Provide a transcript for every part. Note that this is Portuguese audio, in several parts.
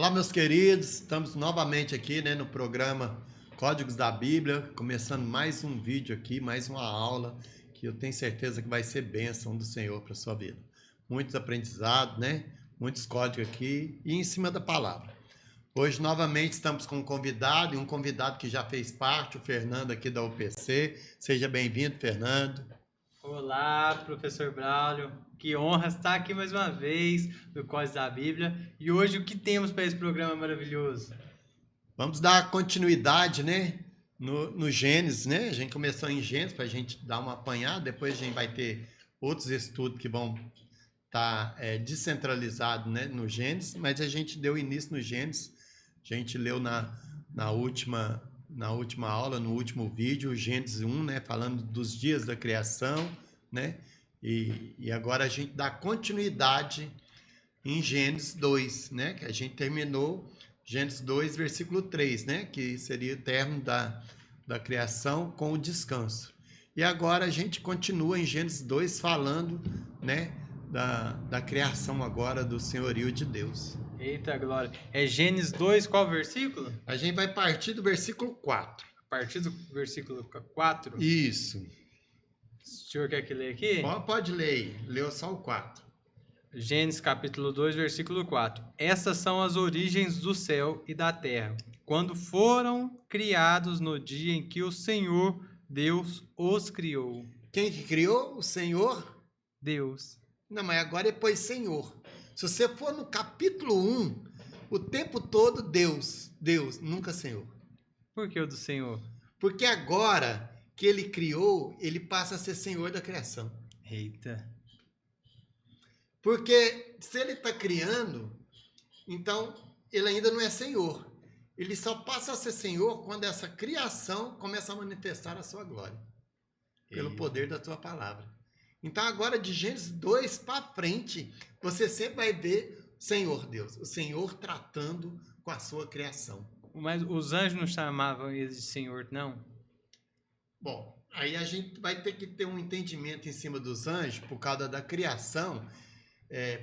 Olá, meus queridos, estamos novamente aqui, no programa Códigos da Bíblia, começando mais um vídeo aqui, mais uma aula, que eu tenho certeza que vai ser bênção do Senhor para a sua vida. Muitos aprendizados, muitos códigos aqui e em cima da palavra. Hoje, novamente, estamos com um convidado que já fez parte, o Fernando aqui da UPC. Seja bem-vindo, Fernando. Olá, professor Braulio. Que honra estar aqui mais uma vez no Códigos da Bíblia. E hoje o que temos para esse programa maravilhoso? Vamos dar continuidade, no Gênesis, A gente começou em Gênesis para a gente dar uma apanhada. Depois a gente vai ter outros estudos que vão estar descentralizados, no Gênesis. Mas a gente deu início no Gênesis. A gente leu na última aula, no último vídeo, o Gênesis 1, falando dos dias da criação, E agora a gente dá continuidade em Gênesis 2, que a gente terminou Gênesis 2, versículo 3, que seria o término da criação com o descanso. E agora a gente continua em Gênesis 2 falando, da criação agora do senhorio de Deus. Eita glória. É Gênesis 2, qual versículo? A gente vai partir do versículo 4. A partir do versículo 4? Isso. O senhor quer que leia aqui? Pode ler aí. Leu só o 4. Gênesis capítulo 2, versículo 4. Essas são as origens do céu e da terra, quando foram criados no dia em que o Senhor Deus os criou. Quem que criou? O Senhor? Deus. Não, mas agora ele pôs Senhor. Se você for no capítulo 1, o tempo todo Deus, nunca Senhor. Por que o do Senhor? Porque agora que ele criou, ele passa a ser Senhor da criação. Eita. Porque se ele está criando, então ele ainda não é Senhor. Ele só passa a ser Senhor quando essa criação começa a manifestar a sua glória. Pelo poder da sua palavra. Então agora de Gênesis 2 para frente, você sempre vai ver Senhor Deus. O Senhor tratando com a sua criação. Mas os anjos não chamavam eles de Senhor, não? Bom, aí a gente vai ter que ter um entendimento em cima dos anjos por causa da criação.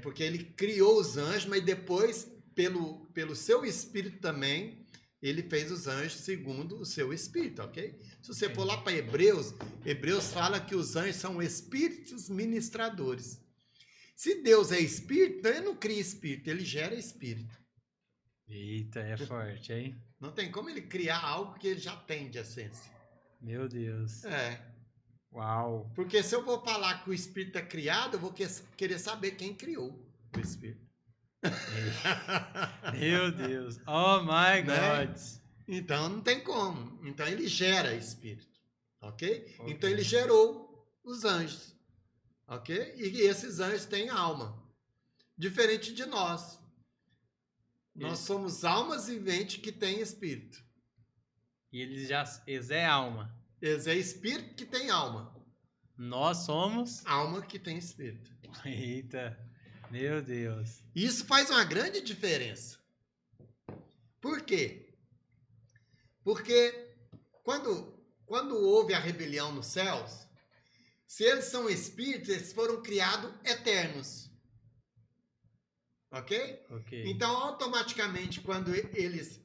Porque ele criou os anjos, mas depois, pelo seu espírito também, ele fez os anjos segundo o seu espírito, ok? Se você for lá para Hebreus fala que os anjos são espíritos ministradores. Se Deus é espírito, então ele não cria espírito, ele gera espírito. Eita, é forte, hein? Não tem como ele criar algo que ele já tem de essência. Meu Deus. Uau. Porque se eu vou falar que o espírito é criado, eu vou querer saber quem criou o espírito. Meu Deus. Oh my God. Então não tem como. Então ele gera espírito. Ok? Então ele gerou os anjos. Ok? E esses anjos têm alma. Diferente de nós. Nós somos almas viventes que têm espírito. E eles é alma. Eles é espírito que tem alma. Nós somos alma que tem espírito. Eita, meu Deus. Isso faz uma grande diferença. Por quê? Porque quando houve a rebelião nos céus, se eles são espíritos, eles foram criados eternos. Ok? Então, automaticamente, quando eles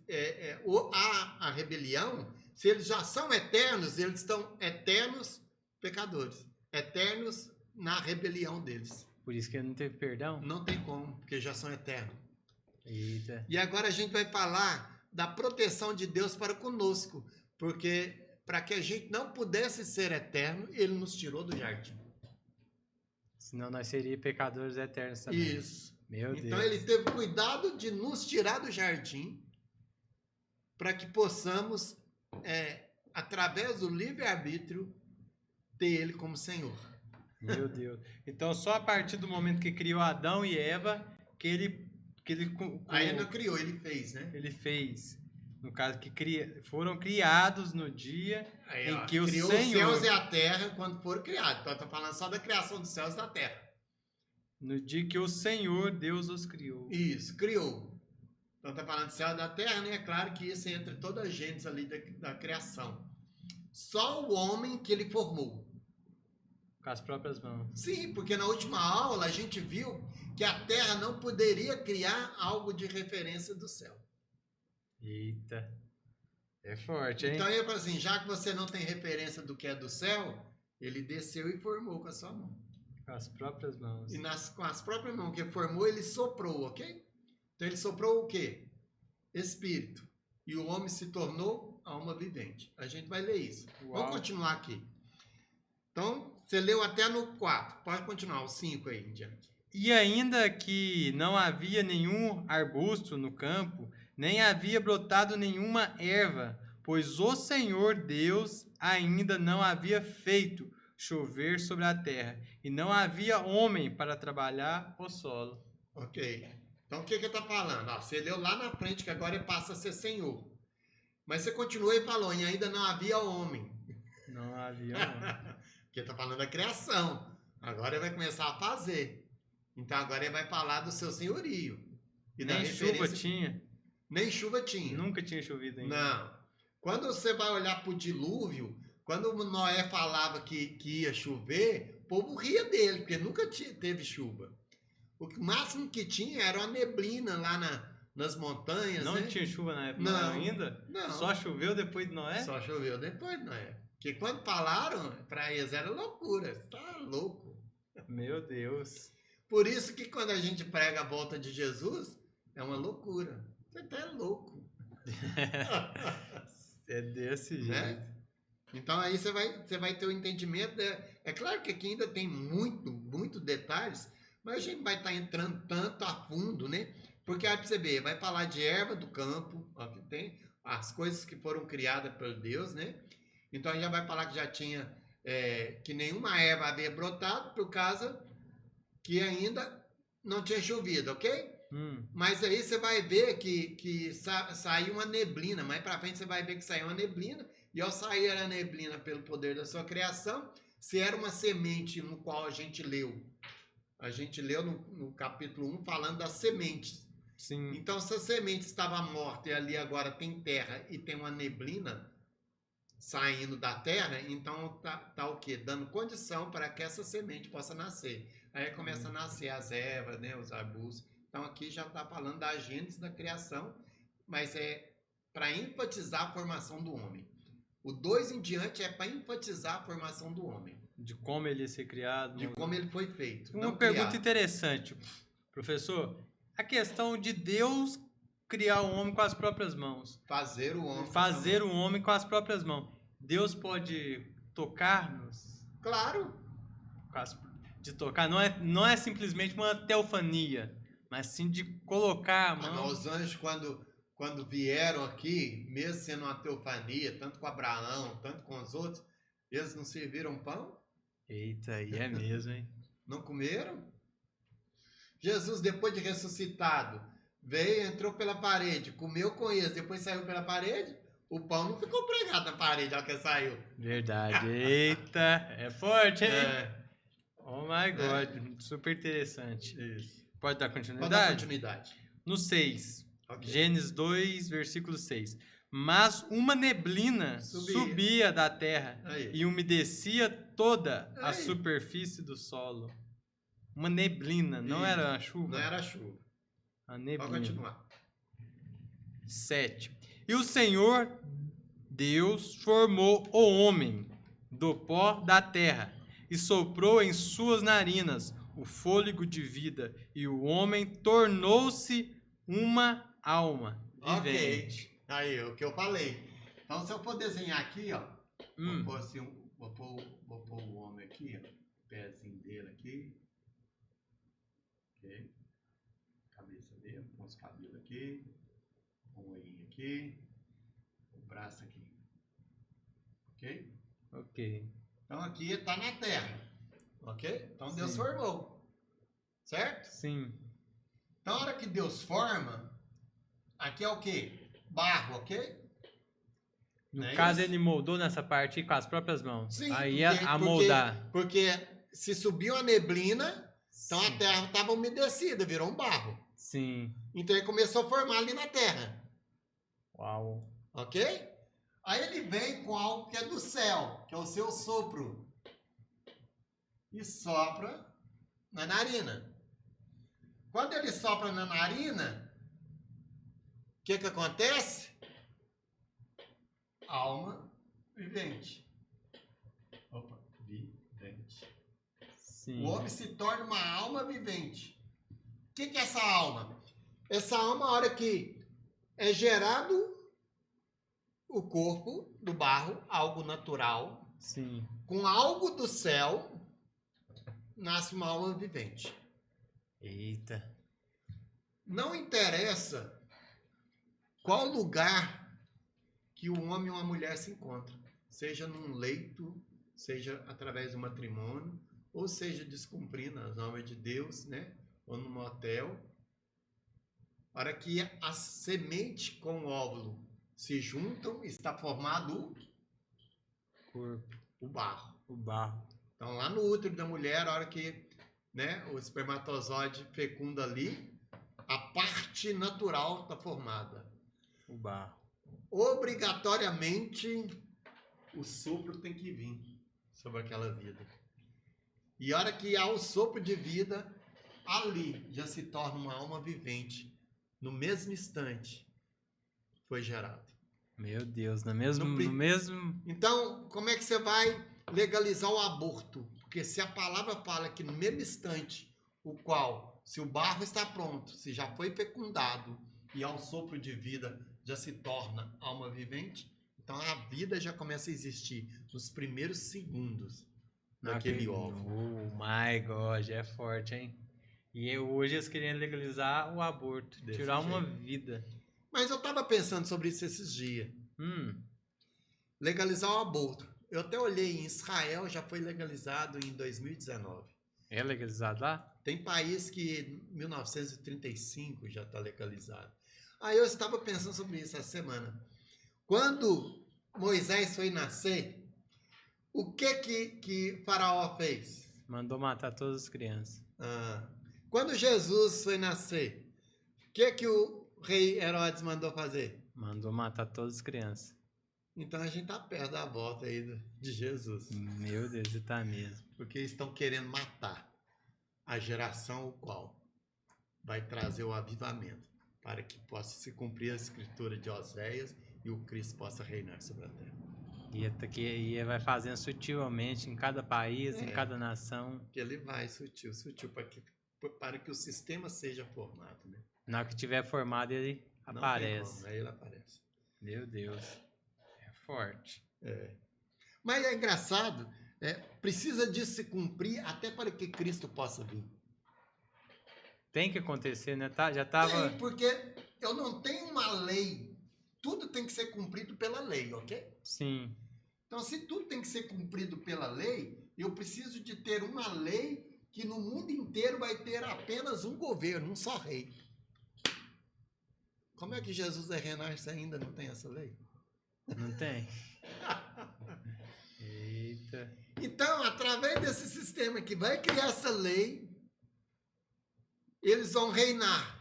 há a rebelião, se eles já são eternos, eles estão eternos pecadores. Eternos na rebelião deles. Por isso que não teve perdão? Não tem como, porque já são eternos. Eita. E agora a gente vai falar da proteção de Deus para conosco. Porque para que a gente não pudesse ser eterno, ele nos tirou do jardim. Senão nós seríamos pecadores eternos também. Isso. Meu Deus. Então ele teve cuidado de nos tirar do jardim para que possamos, através do livre-arbítrio, ter ele como Senhor. Meu Deus. Então só a partir do momento que criou Adão e Eva, que ele Aí ele não criou, ele fez, Ele fez. No caso, que foram criados no dia em que o Senhor... Criou os céus e a terra quando foram criados. Então está falando só da criação dos céus e da terra. No dia que o Senhor, Deus os criou. Isso, criou. Então está falando do céu e da terra, É claro que isso entra toda a gente ali da criação. Só o homem que ele formou. Com as próprias mãos. Sim, porque na última aula a gente viu que a terra não poderia criar algo de referência do céu. Eita. É forte, hein? Então ele falou assim, já que você não tem referência do que é do céu, ele desceu e formou com a sua mão. Com as próprias mãos. E com as próprias mãos que ele formou, ele soprou, ok? Então ele soprou o quê? Espírito. E o homem se tornou alma vivente. A gente vai ler isso. Uau. Vamos continuar aqui. Então, você leu até no 4. Pode continuar, o 5 aí em diante. E ainda que não havia nenhum arbusto no campo, nem havia brotado nenhuma erva, pois o Senhor Deus ainda não havia feito chover sobre a terra, e não havia homem para trabalhar o solo. Ok. Então, o que ele está falando? Ó, você leu lá na frente que agora ele passa a ser Senhor. Mas você continua e falou, e ainda não havia homem. Não havia homem. Porque está falando da criação. Agora ele vai começar a fazer. Então, agora ele vai falar do seu senhorio. E da Nem chuva referência- tinha. Nem chuva tinha. Nunca tinha chovido ainda. Não. Quando você vai olhar para o dilúvio, quando Noé falava que ia chover, o povo ria dele, porque nunca teve chuva. O máximo que tinha era uma neblina lá nas montanhas. Não né? tinha chuva na época Não. ainda? Não. Só choveu depois de Noé? Só choveu depois, Noé. Porque quando falaram, para eles era loucura. Você tá louco. Meu Deus. Por isso que quando a gente prega a volta de Jesus, é uma loucura. Você tá louco. É desse jeito. Né? Então aí você vai ter o entendimento. É claro que aqui ainda tem muito detalhes, mas a gente vai estar entrando tanto a fundo, né? Porque aí pra você ver, vai falar de erva do campo, ó, que tem as coisas que foram criadas por Deus, né? Então aí já vai falar que já tinha que nenhuma erva havia brotado por causa que ainda não tinha chovido, ok? Mas aí você vai ver que saiu uma neblina. Mais para frente você vai ver que saiu uma neblina. E ao sair a neblina pelo poder da sua criação, se era uma semente no qual a gente leu. A gente leu no capítulo 1 falando das sementes. Sim. Então, se a semente estava morta e ali agora tem terra e tem uma neblina saindo da terra, então tá o quê? Dando condição para que essa semente possa nascer. Aí começa a nascer as ervas, né, os arbustos. Então aqui já está falando da gênese da criação, mas é para enfatizar a formação do homem. O 2 em diante é para enfatizar a formação do homem. De como ele ia ser criado. De como ele foi feito. Uma não pergunta criado. interessante, professor. A questão de Deus criar o homem com as próprias mãos. Fazer o homem. Fazer o homem com as próprias mãos. Deus pode tocar-nos? Claro. De tocar. Não é simplesmente uma teofania, mas sim de colocar a mão. Os anjos, quando vieram aqui, mesmo sendo uma teofania, tanto com Abraão, tanto com os outros, eles não serviram pão? Eita, aí é mesmo, hein? Não comeram? Jesus, depois de ressuscitado, veio, entrou pela parede, comeu com eles, depois saiu pela parede, o pão não ficou pregado na parede ao que saiu. Verdade. Eita, é forte, hein? É, Oh my God, super interessante. isso. Pode dar Pode continuidade? dar continuidade. No 6, Ok. Gênesis 2, versículo 6. Mas uma neblina subia da terra Aí. e umedecia toda a Aí. superfície do solo. Uma neblina, não Isso. era a chuva? Não era chuva. A Pode neblina. continuar. 7. E o Senhor Deus formou o homem do pó da terra e soprou em suas narinas o fôlego de vida, e o homem tornou-se uma alma vivente. Ok. Aí, o que eu falei. Então, se eu for desenhar aqui, ó. Hum. Vou pôr assim, vou pôr o homem aqui, ó. O pezinho dele aqui. Ok. Cabeça dele, com os cabelos aqui. Um olhinho aqui. O braço aqui. Ok? Ok. Então aqui está na terra. Ok? Então Deus Sim. formou. Certo? Sim. Então, a hora que Deus forma, aqui é o quê? Barro, ok? No Não é caso, isso? ele moldou nessa parte aí com as próprias mãos. Sim, Aí porque- a moldar. Porque se subiu a neblina, então Sim. a terra estava umedecida, virou um barro. Sim. Então ele começou a formar ali na terra. Uau. Ok? Aí ele vem com algo que é do céu, que é o seu sopro. E sopra na narina. Quando ele sopra na narina, o que acontece? Alma vivente. Opa, vivente. Sim. O homem se torna uma alma vivente. O que é essa alma? Essa alma, a hora que é gerado o corpo do barro, algo natural, Sim. com algo do céu, nasce uma alma vivente. Eita. Não interessa qual lugar que o homem ou a mulher se encontra, seja num leito, seja através do matrimônio, ou seja descumprindo as normas de Deus, né? Ou num motel. Para que a semente com o óvulo se juntam, está formado Corpo. o barro. O barro. Então, lá no útero da mulher, a hora que, né, o espermatozoide fecunda ali, a parte natural está formada. O barro. Obrigatoriamente, o sopro tem que vir sobre aquela vida. E a hora que há o sopro de vida, ali já se torna uma alma vivente. No mesmo instante, foi gerado. Meu Deus, no mesmo... Então, como é que você vai legalizar o aborto? Porque se a palavra fala que no mesmo instante, o qual, se o barro está pronto, se já foi fecundado e ao sopro de vida já se torna alma vivente, então a vida já começa a existir nos primeiros segundos daquele óvulo. Oh my God, é forte, hein? E hoje eles queriam legalizar o aborto, Desse tirar uma jeito. vida. Mas eu estava pensando sobre isso esses dias. Legalizar o aborto. Eu até olhei, em Israel já foi legalizado em 2019. É legalizado lá? Tem país que em 1935 já está legalizado. Aí eu estava pensando sobre isso essa semana. Quando Moisés foi nascer, o que Faraó fez? Mandou matar todas as crianças. Quando Jesus foi nascer, o que o rei Herodes mandou fazer? Mandou matar todas as crianças. Então a gente está perto da volta aí de Jesus. Meu Deus, e tá mesmo. Porque estão querendo matar a geração o qual vai trazer o avivamento para que possa se cumprir a escritura de Oséias e o Cristo possa reinar sobre a terra. E vai fazendo sutilmente em cada país, em cada nação. Que ele vai sutil para que o sistema seja formado, né? Na hora que tiver formado, ele aparece. Aí ele aparece. Meu Deus. É forte. Mas é engraçado, precisa disso se cumprir até para que Cristo possa vir. Tem que acontecer, né? Já tava... Porque eu não tenho uma lei. Tudo tem que ser cumprido pela lei, ok? Sim. Então, se tudo tem que ser cumprido pela lei, eu preciso de ter uma lei que no mundo inteiro vai ter apenas um governo, um só rei. Como é que Jesus é reinar se ainda não tem essa lei? Não tem? Eita. Então, através desse sistema que vai criar essa lei, eles vão reinar.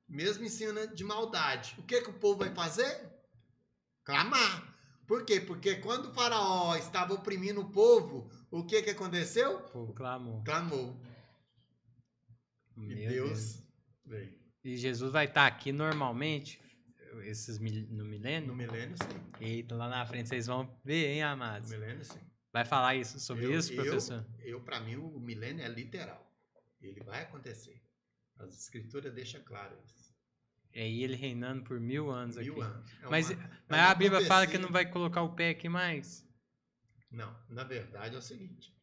Mesmo em cima de maldade. O que o povo vai fazer? Clamar. Por quê? Porque quando o faraó estava oprimindo o povo, o que aconteceu? O povo clamou. Clamou. Meu E Deus veio. E Jesus vai estar aqui normalmente, no milênio? No milênio, sim. Eita, lá na frente vocês vão ver, hein, amados? No milênio, sim. Vai falar isso sobre isso, professor? Para mim, o milênio é literal. Ele vai acontecer. As escrituras deixam claro isso. É ele reinando por 1000 anos aqui. 1000 anos. Mas a Bíblia fala que não vai colocar o pé aqui mais? Não, na verdade é o seguinte.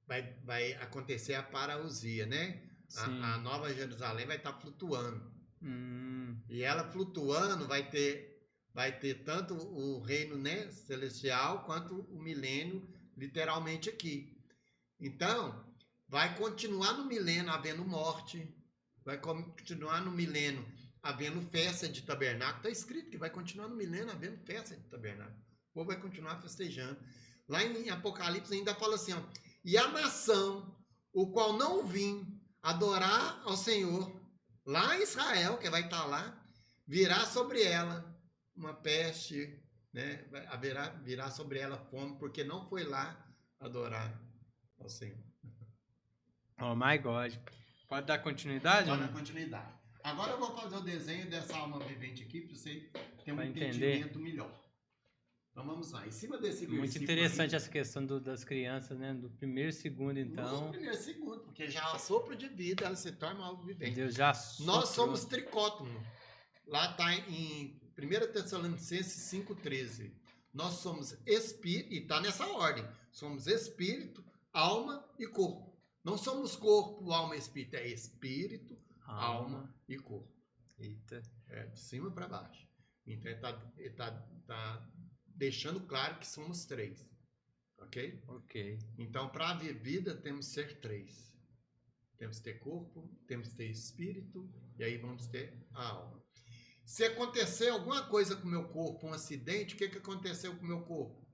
Vai acontecer a parousia, né? A Nova Jerusalém vai estar flutuando. E ela flutuando vai ter tanto o reino, né, celestial quanto o milênio, literalmente aqui. Então, vai continuar no milênio havendo morte, vai continuar no milênio havendo festa de tabernáculo. Está escrito que vai continuar no milênio havendo festa de tabernáculo. O povo vai continuar festejando. Lá em Apocalipse ainda fala assim, ó, e a nação, o qual não vim adorar ao Senhor, lá em Israel, que vai estar lá, virá sobre ela uma peste, né? Virá sobre ela fome, porque não foi lá adorar ao Senhor. Oh my God. Pode dar continuidade? Só né? na continuidade. Agora eu vou fazer o desenho dessa alma vivente aqui para você ter um Pra entender. entendimento melhor. Então vamos lá. Em cima desse Muito versículo interessante aí, essa questão das crianças, né? Do primeiro e segundo, no então. primeiro segundo, porque já sopro de vida, ela se torna alma vivente. Deus já Nós soprou. somos tricótono. Lá está em 1 Tessalonicenses 5,13. Nós somos espírito, e está nessa ordem. Somos espírito, alma e corpo. Não somos corpo, alma e espírito. É espírito, alma e corpo. Eita. É de cima para baixo. Então ele tá deixando claro que somos três. Ok? Ok. Então, para haver vida, temos que ser três. Temos que ter corpo, temos que ter espírito, e aí vamos ter a alma. Se acontecer alguma coisa com o meu corpo, um acidente, o que aconteceu com o meu corpo?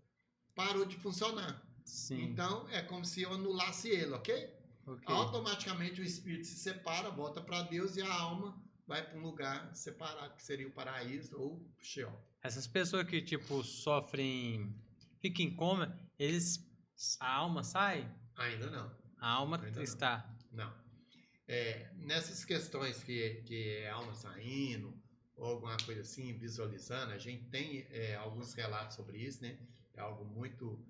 Parou de funcionar. Sim. Então, é como se eu anulasse ele, ok? Ok. Automaticamente o espírito se separa, volta para Deus e a alma vai para um lugar separado, que seria o paraíso ou o Sheol. Essas pessoas que, tipo, sofrem... Ficam em coma, a alma sai? Ainda não. A alma Ainda não. está... Não. Nessas questões que é alma saindo, ou alguma coisa assim, visualizando, a gente tem alguns relatos sobre isso, né? É algo muito,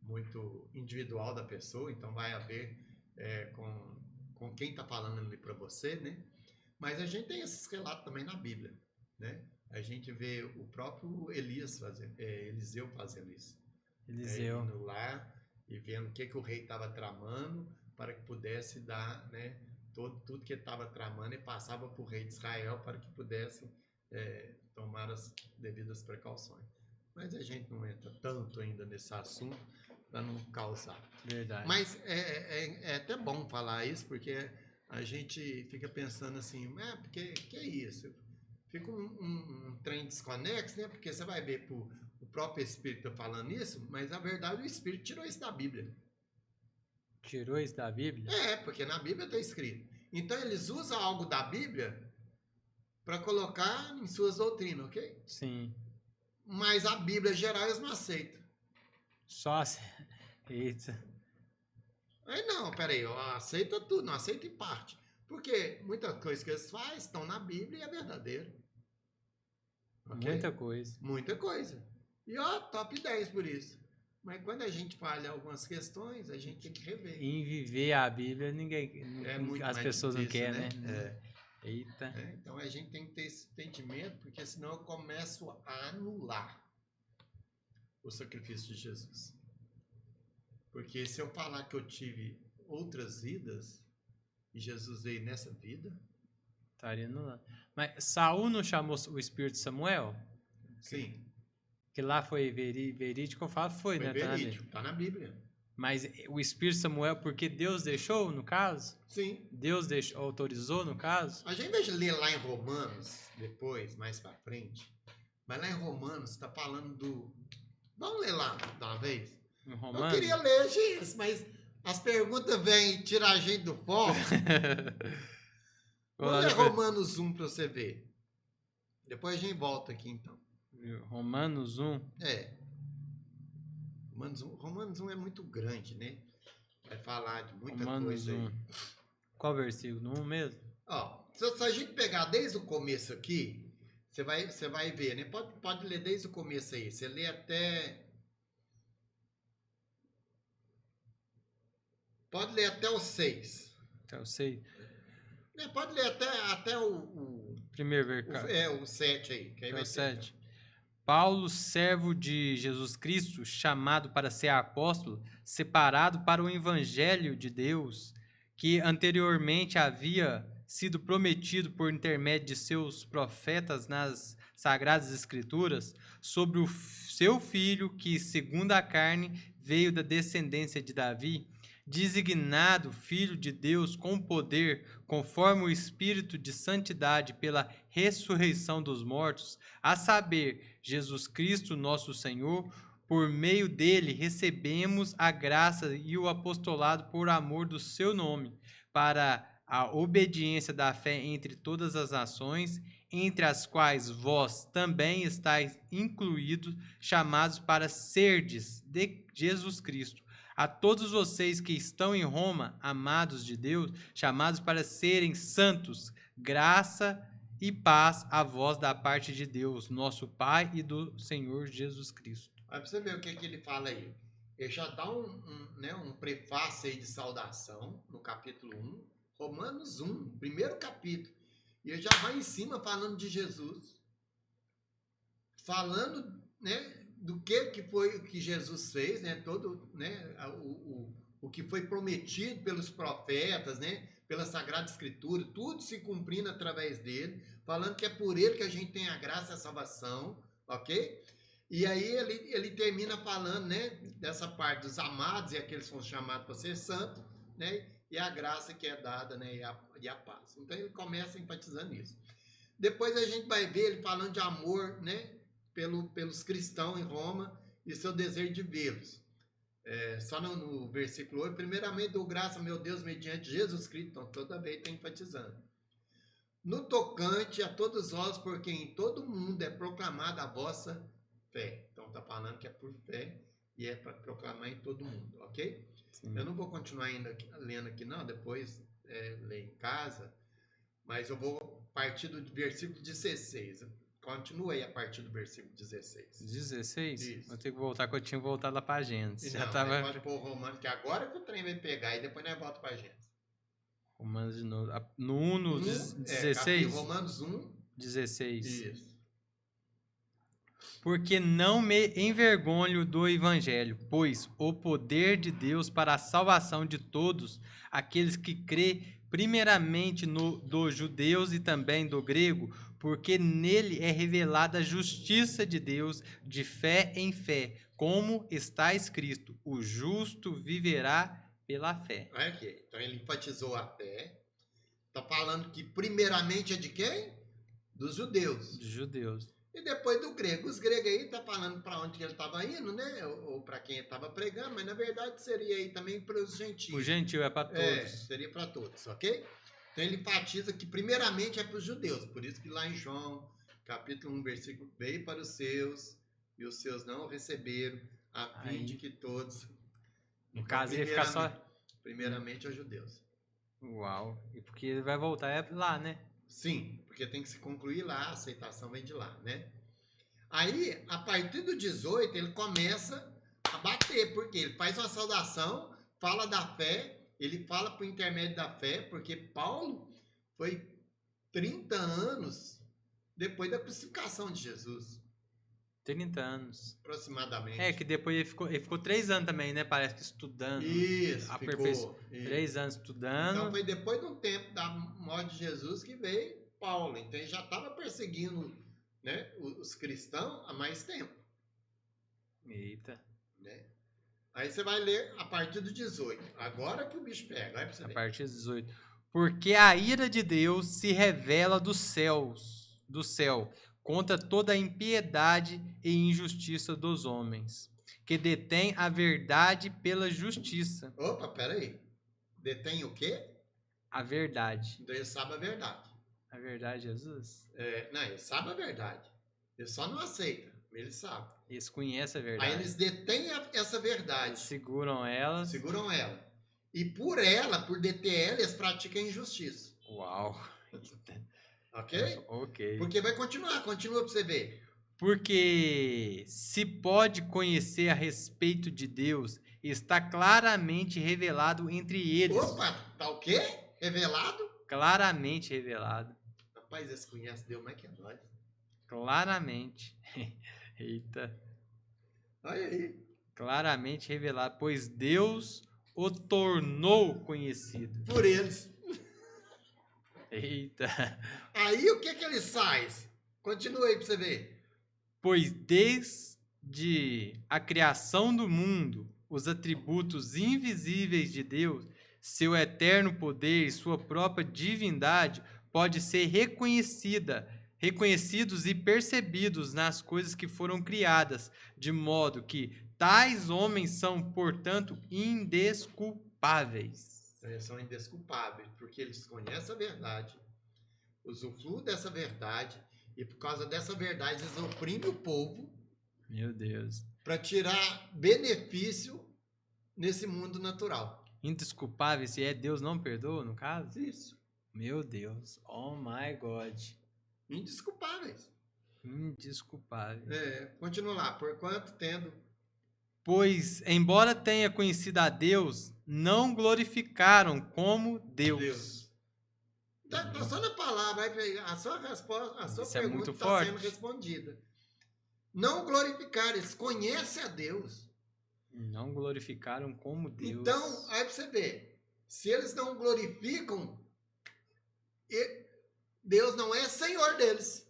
muito individual da pessoa, então vai haver com quem está falando ali para você, né? Mas a gente tem esses relatos também na Bíblia, né? A gente vê o próprio Eliseu fazendo isso. Eliseu. Indo lá e vendo o que o rei estava tramando para que pudesse dar, né? Tudo que ele estava tramando e passava para o rei de Israel para que pudesse tomar as devidas precauções. Mas a gente não entra tanto ainda nesse assunto para não causar. Verdade. Mas é até bom falar isso, porque a gente fica pensando assim, porque que é isso? Fica um trem desconexo, né? Porque você vai ver o próprio Espírito falando isso, mas na verdade o Espírito tirou isso da Bíblia. Tirou isso da Bíblia? Porque na Bíblia está escrito. Então eles usam algo da Bíblia para colocar em suas doutrinas, ok? Sim. Mas a Bíblia geral eles não aceitam. Só... Eita. Aí não, peraí, eu aceito tudo, não aceito em parte. Porque muitas coisas que eles fazem estão na Bíblia e é verdadeiro. Okay? Muita coisa. Muita coisa. E top 10 por isso. Mas quando a gente falha algumas questões, a gente tem que rever. Em viver a Bíblia, as pessoas não querem, né? Eita. Então a gente tem que ter esse entendimento, porque senão eu começo a anular o sacrifício de Jesus. Porque se eu falar que eu tive outras vidas e Jesus veio nessa vida... Estaria anulando. Mas Saul não chamou o espírito de Samuel? Sim. Que lá foi verídico, eu falo, foi, né? Verídico, tá na Bíblia. Mas o espírito de Samuel, porque Deus deixou, no caso? Sim. Deus autorizou, no caso? A gente, ao invés de ler lá em Romanos, depois, mais pra frente, mas lá em Romanos está falando do... Vamos ler lá de uma vez? Em Romanos? Eu queria ler, gente, mas as perguntas vêm tirar a gente do foco. Vamos ler Romanos 1 para você ver. Depois a gente volta aqui, então. Romanos 1? Romanos 1 é muito grande, né? Vai falar de muita Romanos coisa 1. aí. Qual versículo? No 1 mesmo? Se a gente pegar desde o começo aqui, você vai ver, né? Pode ler desde o começo aí. Você lê até... Pode ler até o 6. Até o 6. Pode ler até o primeiro versículo. O 7 aí. Que aí é vai o ser 7. Paulo, servo de Jesus Cristo, chamado para ser apóstolo, separado para o evangelho de Deus, que anteriormente havia sido prometido por intermédio de seus profetas nas Sagradas Escrituras, sobre o seu filho, que, segundo a carne, veio da descendência de Davi, designado Filho de Deus com poder, conforme o Espírito de santidade pela ressurreição dos mortos, a saber, Jesus Cristo, nosso Senhor. Por meio dele recebemos a graça e o apostolado por amor do seu nome, para a obediência da fé entre todas as nações, entre as quais vós também estáis incluídos, chamados para serdes de Jesus Cristo, A todos vocês que estão em Roma, amados de Deus, chamados para serem santos, graça e paz a vós da parte de Deus, nosso Pai e do Senhor Jesus Cristo. Aí pra você ver o que ele fala aí. Ele já dá um prefácio aí de saudação no capítulo 1, Romanos 1, primeiro capítulo. E ele já vai em cima falando de Jesus. Falando, né, do que foi o que Jesus fez, né, todo, né, o que foi prometido pelos profetas, né, pela Sagrada Escritura, tudo se cumprindo através dele, falando que é por ele que a gente tem a graça e a salvação, ok? E aí ele termina falando, né, dessa parte dos amados e aqueles que são chamados para ser santos, né, e a graça que é dada, né, e a paz. Então ele começa enfatizando isso. Depois a gente vai ver ele falando de amor, né, pelos cristãos em Roma e seu desejo de vê-los. Só no versículo 8, primeiramente dou graça, meu Deus, mediante Jesus Cristo, então toda vez está enfatizando. No tocante a todos vós, porque em todo mundo é proclamada a vossa fé. Então está falando que é por fé e é para proclamar em todo mundo, ok? Sim. Eu não vou continuar ainda lendo aqui não, depois ler em casa, mas eu vou partir do versículo 16. Continua aí a partir do versículo 16. 16? Isso. Vou ter que voltar, que eu tinha voltado lá para Gênesis. Não, Já tava... pode pôr Romanos, que agora que o trem vai pegar e depois nós volta para Gênesis. Romanos de novo. No 1, no 16? Romanos 1. 16. Isso. Porque não me envergonho do evangelho, pois o poder de Deus para a salvação de todos aqueles que crê primeiramente dos judeus e também do grego, porque nele é revelada a justiça de Deus de fé em fé, como está escrito: o justo viverá pela fé. Ok, então ele enfatizou a fé. Está falando que primeiramente é de quem? Dos judeus. Dos judeus. E depois do grego. Os gregos aí tá falando para onde que ele estava indo, né? Ou para quem ele estava pregando, mas na verdade seria aí também para os gentios. O gentil é para todos. Seria para todos, ok? Então ele enfatiza que primeiramente é para os judeus. Por isso que lá em João, capítulo 1, versículo, veio para os seus e os seus não o receberam, a fim Aí, de que todos... no caso, ia ficar só... Primeiramente aos judeus. Uau. E porque ele vai voltar lá, né? Sim, porque tem que se concluir lá, a aceitação vem de lá, né? Aí, a partir do 18, ele começa a bater, porque ele faz uma saudação, fala da fé, ele fala por intermédio da fé, porque Paulo foi 30 anos depois da crucificação de Jesus. 30 anos. Aproximadamente. Que depois ele ficou 3 anos também, né? Parece que estudando. Isso, ficou. 3 anos estudando. Então foi depois de um tempo da morte de Jesus que veio Paulo. Então ele já estava perseguindo, né, os cristãos há mais tempo. Eita. Né? Aí você vai ler a partir do 18. Agora que o bicho pega. Vai pra você A ver. partir do 18. Porque a ira de Deus se revela do céu, contra toda a impiedade e injustiça dos homens, que detém a verdade pela justiça. Opa, peraí. Detém o quê? A verdade. Então ele sabe a verdade. A verdade, Jesus? Não, ele sabe a verdade. Ele só não aceita. Ele sabe. Eles conhecem a verdade. Aí eles detêm essa verdade. Eles seguram ela. Seguram ela. E por ela, por deter ela, eles praticam a injustiça. Uau. Ok? Ok. Porque vai continuar. Continua pra você ver. Porque se pode conhecer a respeito de Deus, está claramente revelado entre eles. Opa, tá o quê? Revelado? Claramente revelado. Rapaz, eles conhecem Deus mais que nós. Claramente. Eita. Olha aí. Claramente revelado, pois Deus o tornou conhecido. Por eles. Eita. Aí o que eles fazem? Continua aí pra você ver. Pois desde a criação do mundo, os atributos invisíveis de Deus, seu eterno poder e sua própria divindade, pode ser reconhecidos e percebidos nas coisas que foram criadas, de modo que tais homens são, portanto, indesculpáveis. Eles são indesculpáveis, porque eles conhecem a verdade, usufruem dessa verdade, e por causa dessa verdade eles oprimem o povo. Meu Deus. Para tirar benefício nesse mundo natural. Indesculpável, se é Deus não perdoa, no caso? Isso. Meu Deus. Oh my God. Indesculpáveis. Indesculpável. Continua lá. Porquanto tendo... Pois, embora tenha conhecido a Deus, não glorificaram como Deus. Tá só na palavra, a sua resposta, a sua Isso é pergunta muito está forte. sendo respondida. Não glorificaram, eles conhecem a Deus. Não glorificaram como Deus. Então, aí pra você ver, se eles não glorificam, Deus não é Senhor deles.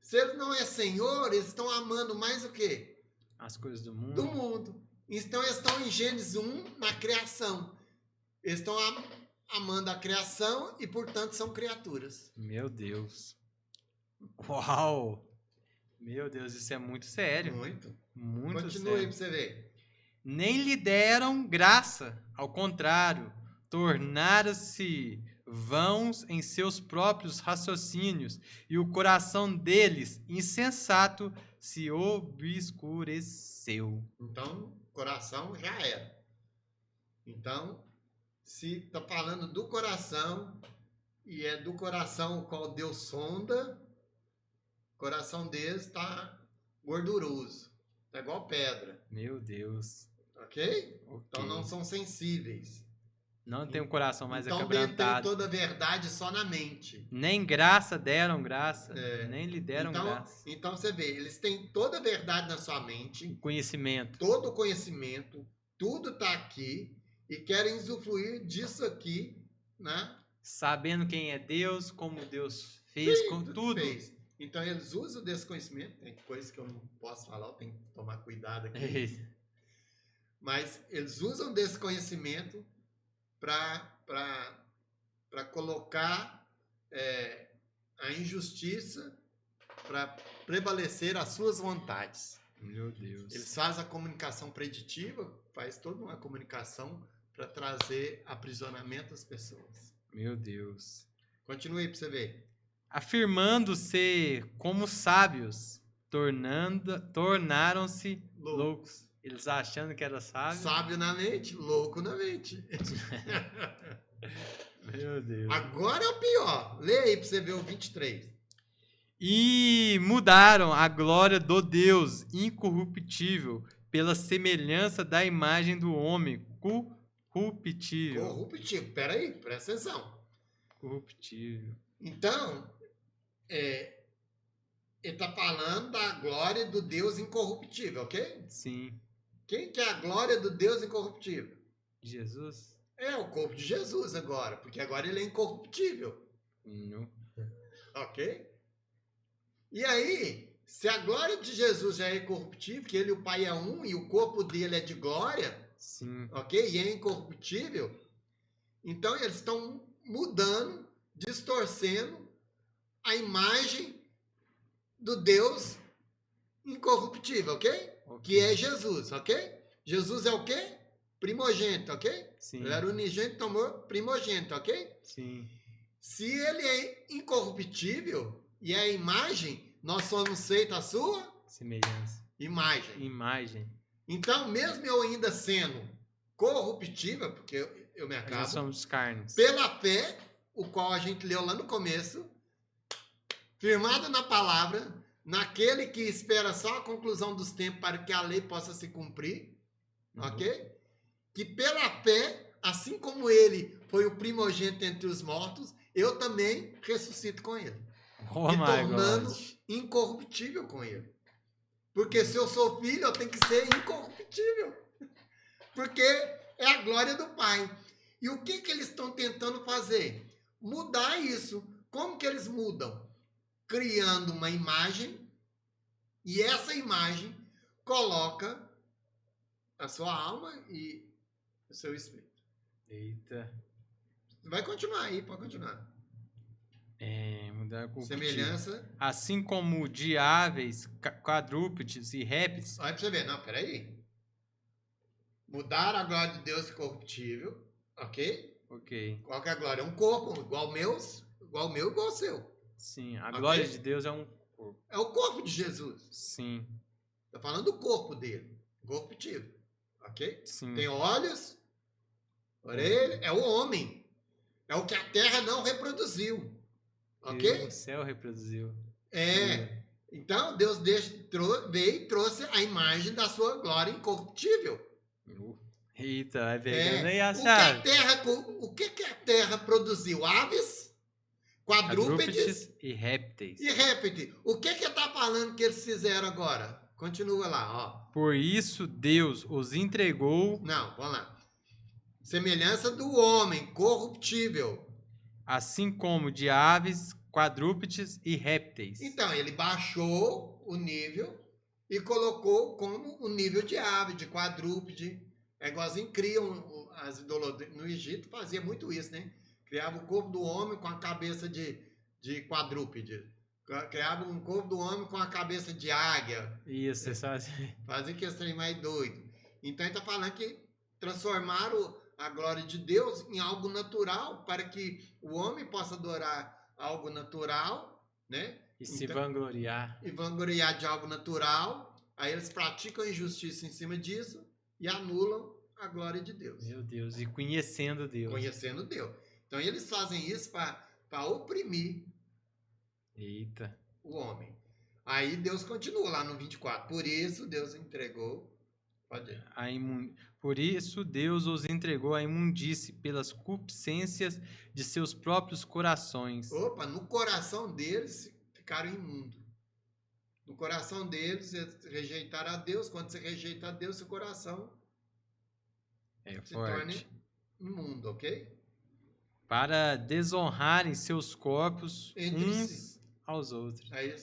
Se eles não é Senhor, eles estão amando mais o quê? As coisas do mundo. Do mundo. Então, eles estão em Gênesis 1, na criação. Eles estão amando a criação e, portanto, são criaturas. Meu Deus. Uau! Meu Deus, isso é muito sério. Muito. Muito Continua aí sério. pra você ver. Nem lhe deram graça, ao contrário, tornaram-se vãos em seus próprios raciocínios, e o coração deles, insensato, se obscureceu. Então, coração já era. Então, se está falando do coração, e é do coração o qual Deus sonda, o coração deles está gorduroso. Está igual pedra. Meu Deus. Ok? Ok. Então não são sensíveis. Não tem um coração mais Então detém acabrantado. toda a verdade só na mente. Nem graça deram graça. É. Nem lhe deram graça. Então você vê, eles têm toda a verdade na sua mente, Conhecimento. todo o conhecimento, tudo está aqui e querem usufruir disso aqui, né? Sabendo quem é Deus, como Deus fez, com tudo. Fez. Então eles usam desse conhecimento, tem coisas que eu não posso falar, eu tenho que tomar cuidado aqui. Mas eles usam desse conhecimento para colocar a injustiça, para prevalecer as suas vontades. Meu Deus. Eles fazem a comunicação preditiva, faz toda uma comunicação para trazer aprisionamento às pessoas. Meu Deus. Continue aí para você ver. Afirmando-se como sábios, tornaram-se loucos. Eles achando que era sábio. Sábio na mente, louco na mente. Meu Deus. Agora é o pior. Lê aí para você ver o 23. E mudaram a glória do Deus incorruptível pela semelhança da imagem do homem corruptível. Corruptível. Peraí, presta atenção. Corruptível. Então, ele está falando da glória do Deus incorruptível, ok? Sim. Quem que é a glória do Deus incorruptível? Jesus? É o corpo de Jesus agora, porque agora ele é incorruptível, Não. ok? E aí, se a glória de Jesus já é incorruptível, que ele e o Pai é um e o corpo dele é de glória, Sim. ok? E é incorruptível, então eles estão mudando, distorcendo a imagem do Deus incorruptível, ok? Que é Jesus, ok? Jesus é o quê? Primogênito, ok? Sim. Ele era unigênito, tomou primogênito, ok? Sim. Se ele é incorruptível e é a imagem, nós somos feitos a sua Semelhança. imagem. Imagem. Então, mesmo eu ainda sendo corruptível, porque eu me Nós acabo, somos carnes. pela fé, o qual a gente leu lá no começo, firmado na palavra, naquele que espera só a conclusão dos tempos para que a lei possa se cumprir, ok? Que pela fé, assim como ele foi o primogênito entre os mortos, eu também ressuscito com ele. Oh Me my tornando God. incorruptível com ele. Porque se eu sou filho, eu tenho que ser incorruptível. Porque é a glória do Pai. E o que eles estão tentando fazer? Mudar isso. Como que eles mudam? Criando uma imagem, e essa imagem coloca a sua alma e o seu espírito. Eita. Vai continuar aí, pode continuar. Mudar com Semelhança. assim como de aves, quadrúpedes e répteis. Olha pra você ver. Não, peraí. Mudar a glória de Deus incorruptível, ok? Ok. Qual que é a glória? É um corpo, igual o meu, igual o seu. Sim, a Ok? glória de Deus é um corpo. É o corpo de Jesus. Sim. Está falando do corpo dele, incorruptível. ok? Sim. Tem olhos, orelha, é o homem. É o que a terra não reproduziu, Que ok? o céu reproduziu. É. Então, Deus veio e trouxe a imagem da sua glória incorruptível. Eita, vai pegando aí É. a O que a chave. terra, o que a terra produziu? Aves, quadrúpedes Quadrúpedes e répteis. e répteis. O que está falando que eles fizeram agora? Continua lá, ó. Por isso Deus os entregou, Não, vamos lá. Semelhança do homem, corruptível. assim como de aves, quadrúpedes e répteis. Então, ele baixou o nível e colocou como o nível de ave, de quadrúpede. É igualzinho criam as idolatrias. No Egito fazia muito isso, né? Criava o corpo do homem com a cabeça de quadrúpede. Criava um corpo do homem com a cabeça de águia. Isso, é só assim. Fazia que esse trem mais doido. Então ele está falando que transformaram a glória de Deus em algo natural para que o homem possa adorar algo natural, né? E se Então, vangloriar. e vangloriar de algo natural. Aí eles praticam injustiça em cima disso e anulam a glória de Deus. Meu Deus, e conhecendo Deus. Conhecendo Deus. Então eles fazem isso para oprimir Eita. o homem. Aí Deus continua lá no 24. Por isso Deus entregou. Pode ir. Por isso Deus os entregou à imundície pelas concupiscências de seus próprios corações. Opa, no coração deles ficaram imundos. No coração deles, eles rejeitaram a Deus. Quando você rejeita a Deus, seu coração É se torna forte. imundo, ok? Para desonrarem seus corpos Entre uns si. aos outros. Aí,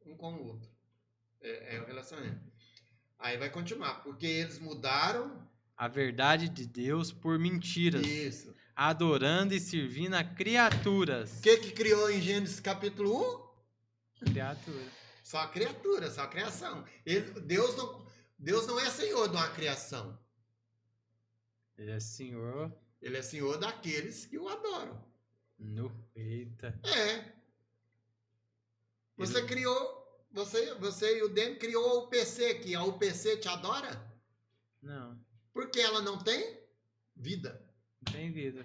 um com o outro. É o relacionamento. Aí vai continuar. Porque eles mudaram. A verdade de Deus por mentiras. Isso. Adorando e servindo a criaturas. O que criou em Gênesis capítulo 1? Criatura. Só a criatura, só a criação. Deus não é senhor de uma criação. Ele é Senhor. Ele é senhor daqueles que o adoram. Eita. É. Você criou, você e o Demi criou a UPC aqui. A UPC te adora? Não. Porque ela não tem vida. Não tem vida.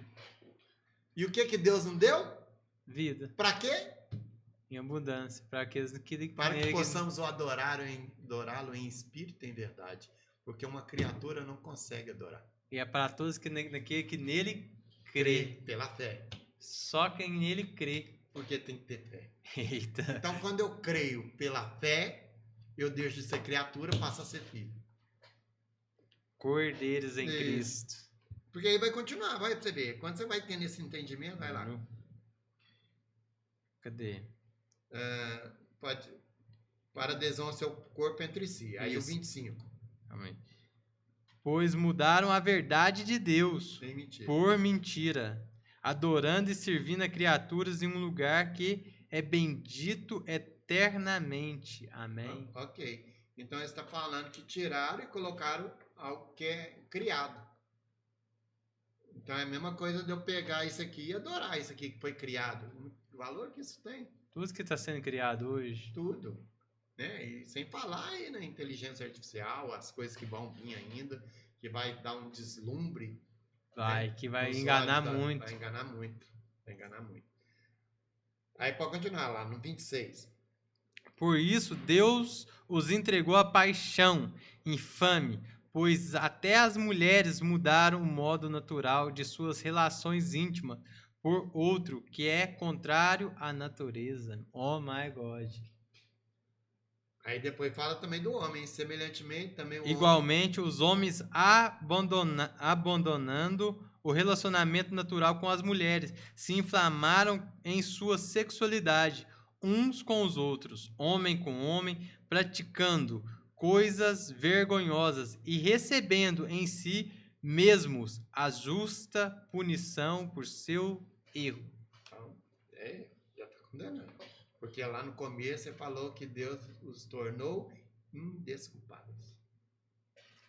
E o que Deus não deu? Vida. Para quê? Em abundância. Para aqueles que... Para que possamos adorá-lo em espírito e em verdade. Porque uma criatura não consegue adorar. E é para todos que nele crê. Pela fé. Só quem nele crê. Porque tem que ter fé. Eita. Então, quando eu creio pela fé, eu deixo de ser criatura, passo a ser filho. Cordeiros em Isso. Cristo. Porque aí vai continuar, vai pra você ver. Quando você vai tendo esse entendimento, vai lá. Cadê? Para desonra seu corpo entre si. Aí Isso. o 25. Amém. Pois mudaram a verdade de Deus Sem mentira. por mentira, adorando e servindo a criaturas em um lugar que é bendito eternamente. Amém. Ok. Então ele está falando que tiraram e colocaram algo que é criado. Então é a mesma coisa de eu pegar isso aqui e adorar isso aqui que foi criado. O valor que isso tem. Tudo que está sendo criado hoje. Tudo. Né? E sem falar aí na inteligência artificial, as coisas que vão vir ainda, que vai dar um deslumbre. Que vai nos enganar olhos muito. Vai enganar muito. Vai enganar muito. Aí pode continuar lá, no 26. Por isso, Deus os entregou à paixão infame, pois até as mulheres mudaram o modo natural de suas relações íntimas por outro que é contrário à natureza. Oh my God. Aí depois fala também do homem, semelhantemente também o Igualmente, os homens abandonando o relacionamento natural com as mulheres, se inflamaram em sua sexualidade, uns com os outros, homem com homem, praticando coisas vergonhosas e recebendo em si mesmos a justa punição por seu erro. Então, já está condenando. Porque lá no começo você falou que Deus os tornou indesculpáveis.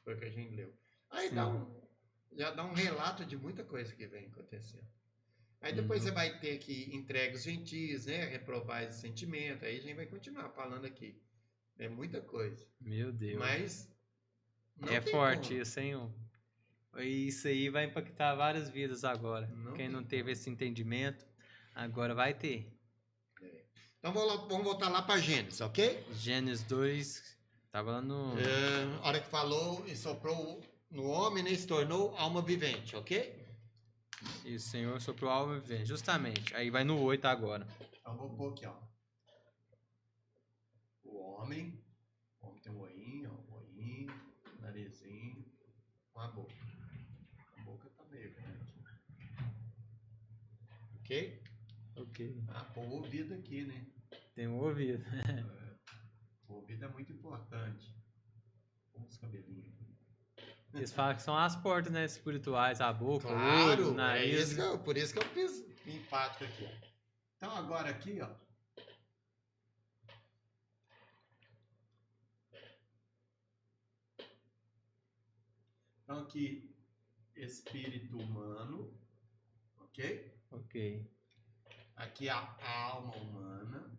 Foi o que a gente leu. Aí já dá um relato de muita coisa que vem acontecendo. Aí depois você vai ter que entregar os gentios, né? Reprovar esse sentimento. Aí a gente vai continuar falando aqui. É muita coisa. Meu Deus. Mas Não É tem forte como. isso, hein? Isso aí vai impactar várias vidas agora. Não Quem tem não teve como. esse entendimento, agora vai ter. Então vamos voltar lá para Gênesis, ok? Gênesis 2, tava lá no... A hora que falou e soprou no homem, né, se tornou alma vivente, ok? E o Senhor soprou a alma vivente. Justamente. Aí vai no 8 agora. Então vou pôr aqui, ó. O homem tem um olhinho, narizinho, uma boca. A boca tá meio grande. Ok? Ok. Pôr o ouvido aqui, né? Tem um ouvido. O ouvido é muito importante. Com os cabelinhos. Eles falam que são as portas, né, espirituais, a boca, o olho, Claro, o nariz. por isso que eu fiz empático aqui. Ó. Então agora aqui, ó. Então aqui, espírito humano, ok? Ok. Aqui a alma humana.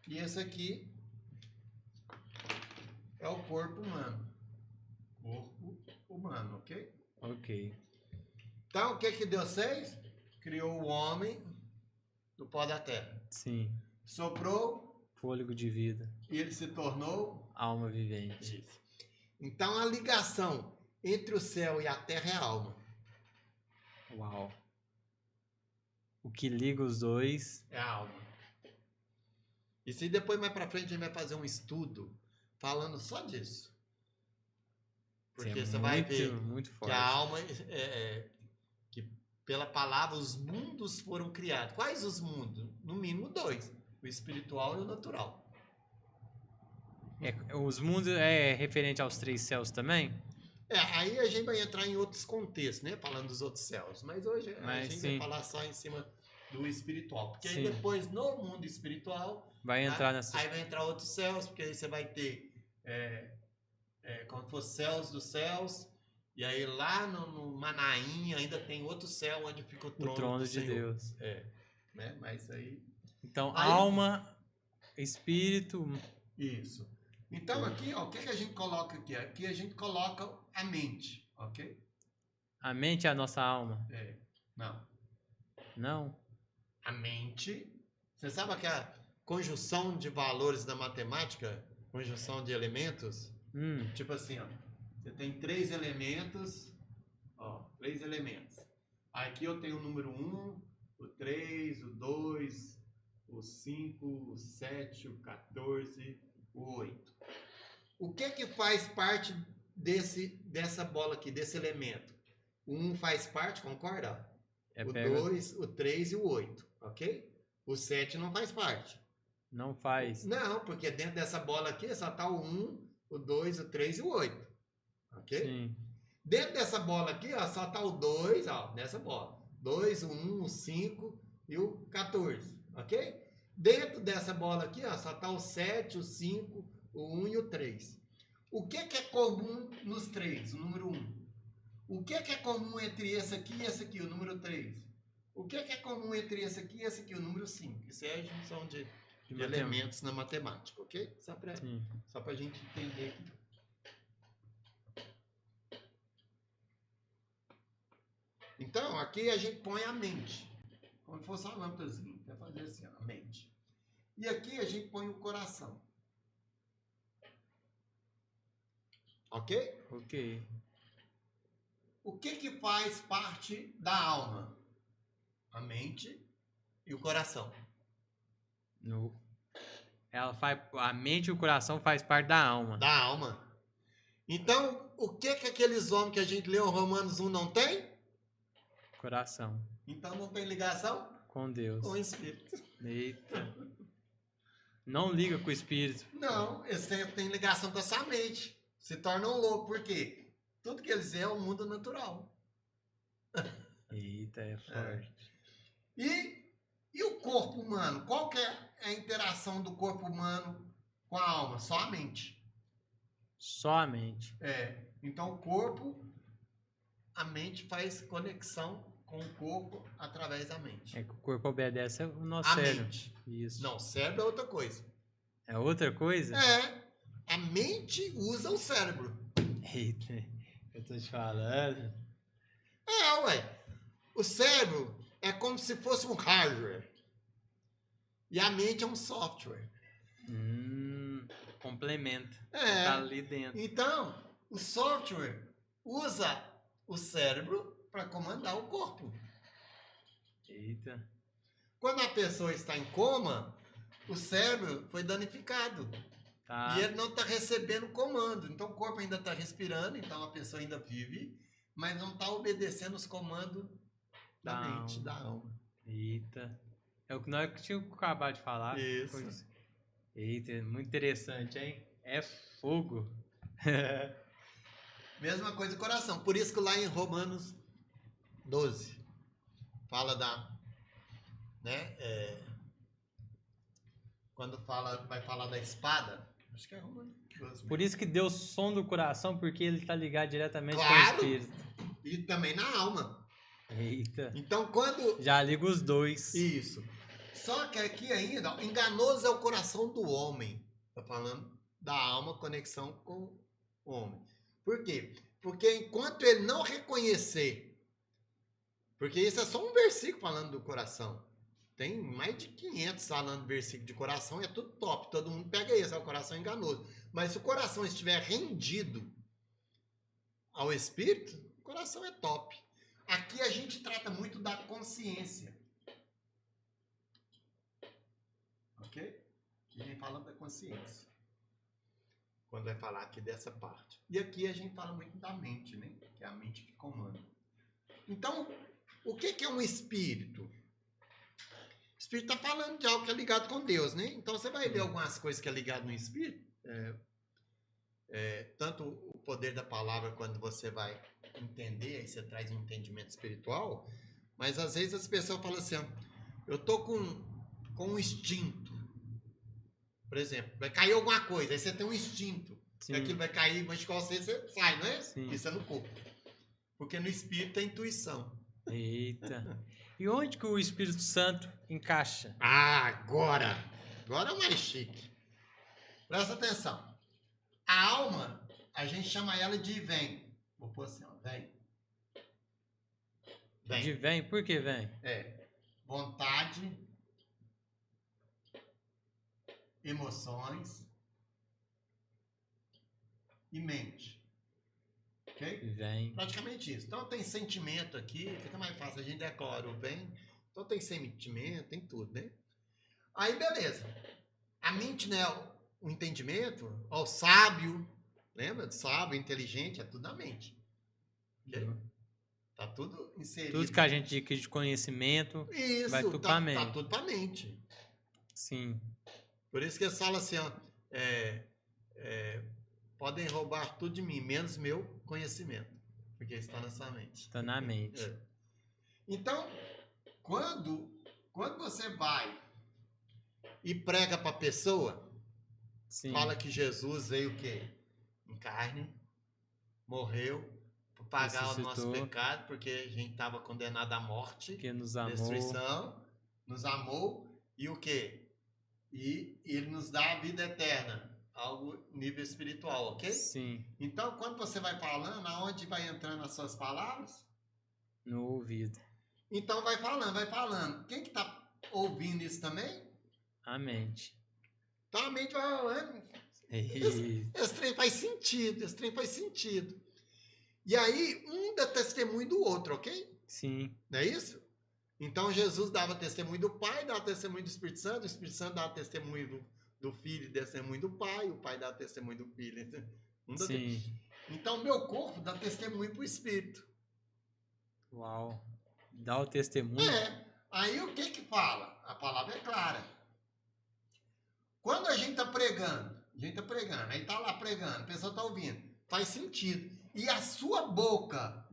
E esse aqui é o corpo humano. Corpo humano, ok? Ok. Então, o que que Deus fez? Criou o homem do pó da terra. Sim. Soprou Fôlego de vida. e ele se tornou Alma vivente. isso. Então, a ligação entre o céu e a terra é a alma. Uau. O que liga os dois. É a alma. E se depois, mais pra frente, a gente vai fazer um estudo falando só disso. Porque Isso você é vai muito, ver muito que forte. a alma que pela palavra os mundos foram criados. Quais os mundos? No mínimo dois: o espiritual e o natural. Os mundos é referente aos 3 céus também? Aí a gente vai entrar em outros contextos, né? Falando dos outros céus. Mas hoje a gente vai falar só em cima do espiritual. Porque aí depois, no mundo espiritual, vai entrar nessa... aí vai entrar outros céus, porque aí você vai ter como se fosse céus dos céus. E aí lá no Manaim ainda tem outro céu onde fica o trono do de Senhor. Deus. Né? Mas aí... Então, aí, alma, espírito... Isso. Então aqui, ó, o que a gente coloca aqui? Aqui a gente coloca a mente, ok? A mente é a nossa alma? Não. Não? A mente... Você sabe que a conjunção de valores da matemática, conjunção de elementos, tipo assim, ó, você tem 3 elementos, ó, 3 elementos. Aqui eu tenho o número 1, o 3, o 2, o 5, o 7, o 14, o 8. O que faz parte dessa bola aqui, desse elemento? O 1 faz parte, concorda? O 2, o 3 e o 8, ok? O 7 não faz parte. Não faz? Não, porque dentro dessa bola aqui só está o 1, o 2, o 3 e o 8, ok? Sim. Dentro dessa bola aqui, ó, só está o 2, ó, nessa bola. 2, o 1, o 5 e o 14, ok? Dentro dessa bola aqui, ó, só está o 7, o 5, o 1 e o 3. O que é comum nos 3? O número 1. O que é comum entre esse aqui e esse aqui, o número 3? O que é comum entre esse aqui e esse aqui, o número 5? Isso é a junção de elementos na matemática, ok? Só para a gente entender aqui. Então, aqui a gente põe a mente. Como se fosse uma lâmpadazinha. Vai fazer assim, ó, a mente. E aqui a gente põe o coração. Ok? Ok. O que faz parte da alma? A mente e o coração. A mente e o coração faz parte da alma. Da alma. Então, o que aqueles homens que a gente leu em Romanos 1 não tem? Coração. Então não tem ligação? Com Deus. Com o Espírito. Eita. Não liga com o Espírito. Não, eles têm ligação com essa mente. Se tornam loucos. Por quê? Tudo que eles é o mundo natural. Eita, é forte. E o corpo humano? Qual que é a interação do corpo humano com a alma? Só a mente. Só a mente. Então o corpo, a mente faz conexão com o corpo através da mente. É que o corpo obedece ao nosso a cérebro. Mente. Isso. Não, cérebro é outra coisa. É outra coisa? A mente usa o cérebro. Eita, eu tô te falando. Ué. O cérebro é como se fosse um hardware. E a mente é um software. Complementa. É. Tá ali dentro. Então, o software usa o cérebro para comandar o corpo. Eita. Quando a pessoa está em coma, o cérebro foi danificado. Tá. E ele não está recebendo comando. Então o corpo ainda está respirando, então a pessoa ainda vive, mas não está obedecendo os comandos da mente, da alma. Eita. É o que nós tínhamos acabado de falar. Isso. Eita, muito interessante, hein? É fogo. Mesma coisa o coração. Por isso que lá em Romanos 12 fala quando vai falar da espada, acho que é Romanos 12. Por isso que Deus sonda o coração, porque ele tá ligado diretamente Claro. com o espírito. E também na alma. Eita. Então quando... Já liga os dois. Isso. Só que aqui ainda, enganoso é o coração do homem. Tá falando da alma, conexão com o homem. Por quê? Porque enquanto ele não reconhecer, porque isso é só um versículo falando do coração. Tem mais de 500 falando versículo de coração, é tudo top. Todo mundo pega isso, é o coração enganoso. Mas se o coração estiver rendido ao Espírito, o coração é top. Aqui a gente trata muito da consciência. Ok? E a gente fala da consciência. Quando vai falar aqui dessa parte. E aqui a gente fala muito da mente, né? Que é a mente que comanda. Então, o que é um espírito? O espírito está falando de algo que é ligado com Deus, né? Então você vai ver algumas coisas que é ligado no espírito. Tanto o poder da palavra quando você vai entender, aí você traz um entendimento espiritual, mas às vezes as pessoas falam assim, eu tô com um instinto. Por exemplo, vai cair alguma coisa, aí você tem um instinto. Sim. Aquilo vai cair, mas de você sai, não é? Sim. Isso é no corpo. Porque no espírito tem intuição. Eita. E onde que o Espírito Santo encaixa? Agora é o mais chique. Presta atenção. A alma, a gente chama ela de vem. Vou pôr assim, vem. De vem? Por que vem? Vontade, emoções e mente. Ok? Vem. Praticamente isso. Então tem sentimento aqui, fica mais fácil, a gente decora o vem. Então tem sentimento, tem tudo, né? Aí beleza. A mente, né? O entendimento, o sábio, lembra? Sábio, inteligente, é tudo na mente. Ok? Tá tudo inserido. Tudo que a gente adquire de conhecimento, isso, vai tudo pra mente. Tá tudo pra mente. Sim. Por isso que eles falam assim, podem roubar tudo de mim, menos meu conhecimento. Porque está na sua mente. Está na mente. Então, quando você vai e prega para a pessoa, Sim. fala que Jesus veio o quê? Em carne, morreu, para pagar o nosso pecado, porque a gente estava condenado à morte, que nos amou. Destruição, nos amou, e o quê? E ele nos dá a vida eterna. Algo nível espiritual, ok? Sim. Então, quando você vai falando, aonde vai entrando as suas palavras? No ouvido. Então, vai falando. Quem que tá ouvindo isso também? A mente. Então, a mente vai falando. Esse trem faz sentido. E aí, um dá testemunho do outro, ok? Sim. Não é isso? Então, Jesus dava testemunho do Pai, dava testemunho do Espírito Santo, o Espírito Santo dava testemunho do Filho e testemunho do Pai, o Pai dá testemunho do Filho. Sim. Então, meu corpo dá testemunho para o Espírito. Uau. Dá o testemunho. Aí o que fala? A palavra é clara. Quando a gente está pregando, aí está lá pregando, a pessoa está ouvindo, faz sentido. E a sua boca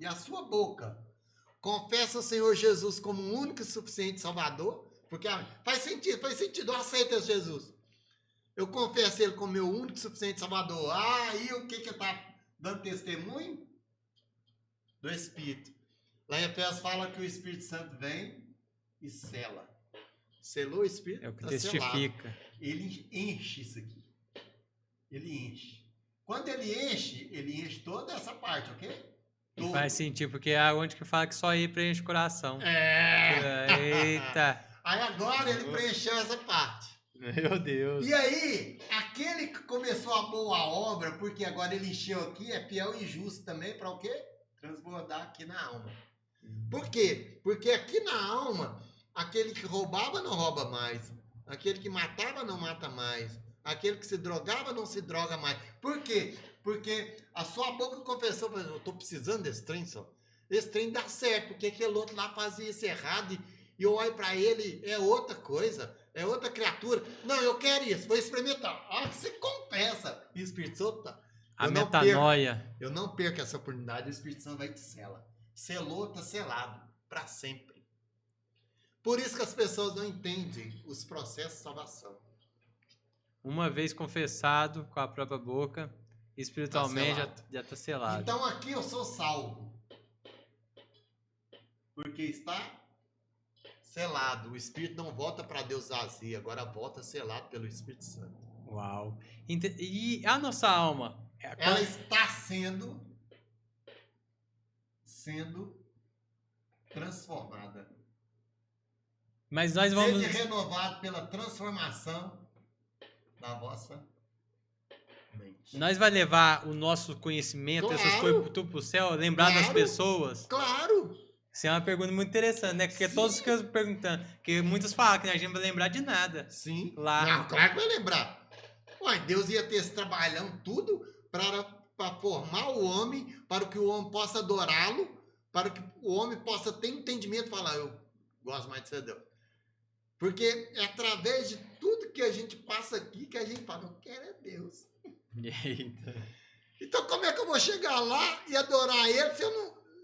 confessa o Senhor Jesus como o único e suficiente Salvador, porque faz sentido, eu aceito esse Jesus. Eu confesso ele como meu único e suficiente Salvador. Aí o que está dando testemunho? Do Espírito. Lá em Efésios fala que o Espírito Santo vem e sela. Selou o Espírito? É o que testifica. Ele enche isso aqui. ele enche. Quando ele enche toda essa parte, ok? E faz sentido, porque é onde que fala que só aí preenche o coração. Eita! Aí agora ele preencheu essa parte. Meu Deus! E aí, aquele que começou a boa obra, porque agora ele encheu aqui, é fiel e justo também para o quê? Transbordar aqui na alma. Por quê? Porque aqui na alma, aquele que roubava não rouba mais. Aquele que matava não mata mais. Aquele que se drogava não se droga mais. Por quê? Porque a sua boca confessou, eu estou precisando desse trem só. Esse trem dá certo, porque aquele outro lá fazia isso errado e eu olho para ele, é outra coisa, é outra criatura. Não, eu quero isso, vou experimentar. Ah, você confessa. E o Espírito Santo tá. A metanoia. Eu não perco essa oportunidade, o Espírito Santo vai te sela. Selou, tá selado, para sempre. Por isso que as pessoas não entendem os processos de salvação. Uma vez confessado com a própria boca, espiritualmente já está selado. Então aqui eu sou salvo. Porque está selado. O Espírito não volta para Deus vazio, agora volta selado pelo Espírito Santo. Uau! E a nossa alma? Ela está sendo transformada. Mas nós vamos... Sede renovado pela transformação da vossa mente. Nós vai levar o nosso conhecimento, Claro. essas coisas tudo pro céu, lembrar das pessoas? Claro! Isso é uma pergunta muito interessante, né? Porque Sim. todos que eu perguntando, porque muitos falam que a gente não vai lembrar de nada. Sim. Lá. Não, claro que vai lembrar. Ué, Deus ia ter esse trabalhão tudo para formar o homem, para que o homem possa adorá-lo, para que o homem possa ter entendimento e falar, eu gosto mais de ser Deus. Porque é através de tudo que a gente passa aqui que a gente fala, eu quero é Deus. Eita. Então como é que eu vou chegar lá e adorar ele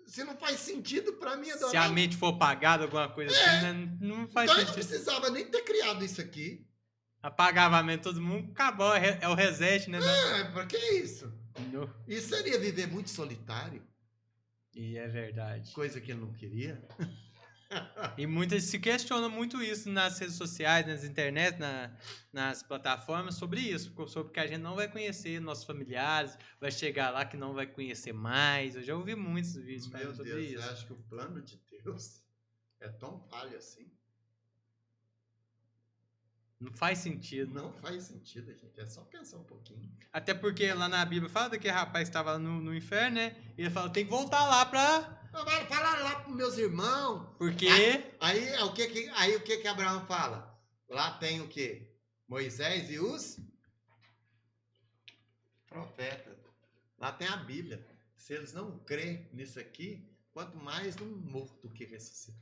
se não faz sentido para mim adorar? Se a mente for apagada, alguma coisa assim, né? Não faz então eu sentido. não precisava nem ter criado isso aqui. Apagava a mente de todo mundo, acabou, é o reset, né? Pra que isso? Isso seria viver muito solitário. E é verdade. Coisa que ele não queria. E muitas se questionam muito isso nas redes sociais, nas internet, nas plataformas, sobre isso. Sobre que a gente não vai conhecer nossos familiares, vai chegar lá que não vai conhecer mais. Eu já ouvi muitos vídeos falando sobre isso. Você acha que o plano de Deus é tão falho assim? Não faz sentido. Não faz sentido, gente. É só pensar um pouquinho. Até porque lá na Bíblia fala que o rapaz estava no inferno, né? E ele fala, tem que voltar lá pra... Vai falar lá pros meus irmãos. Porque... Aí o que Abraão fala? Lá tem o quê? Moisés e os profetas. Lá tem a Bíblia. Se eles não crêem nisso aqui, quanto mais um morto que ressuscita.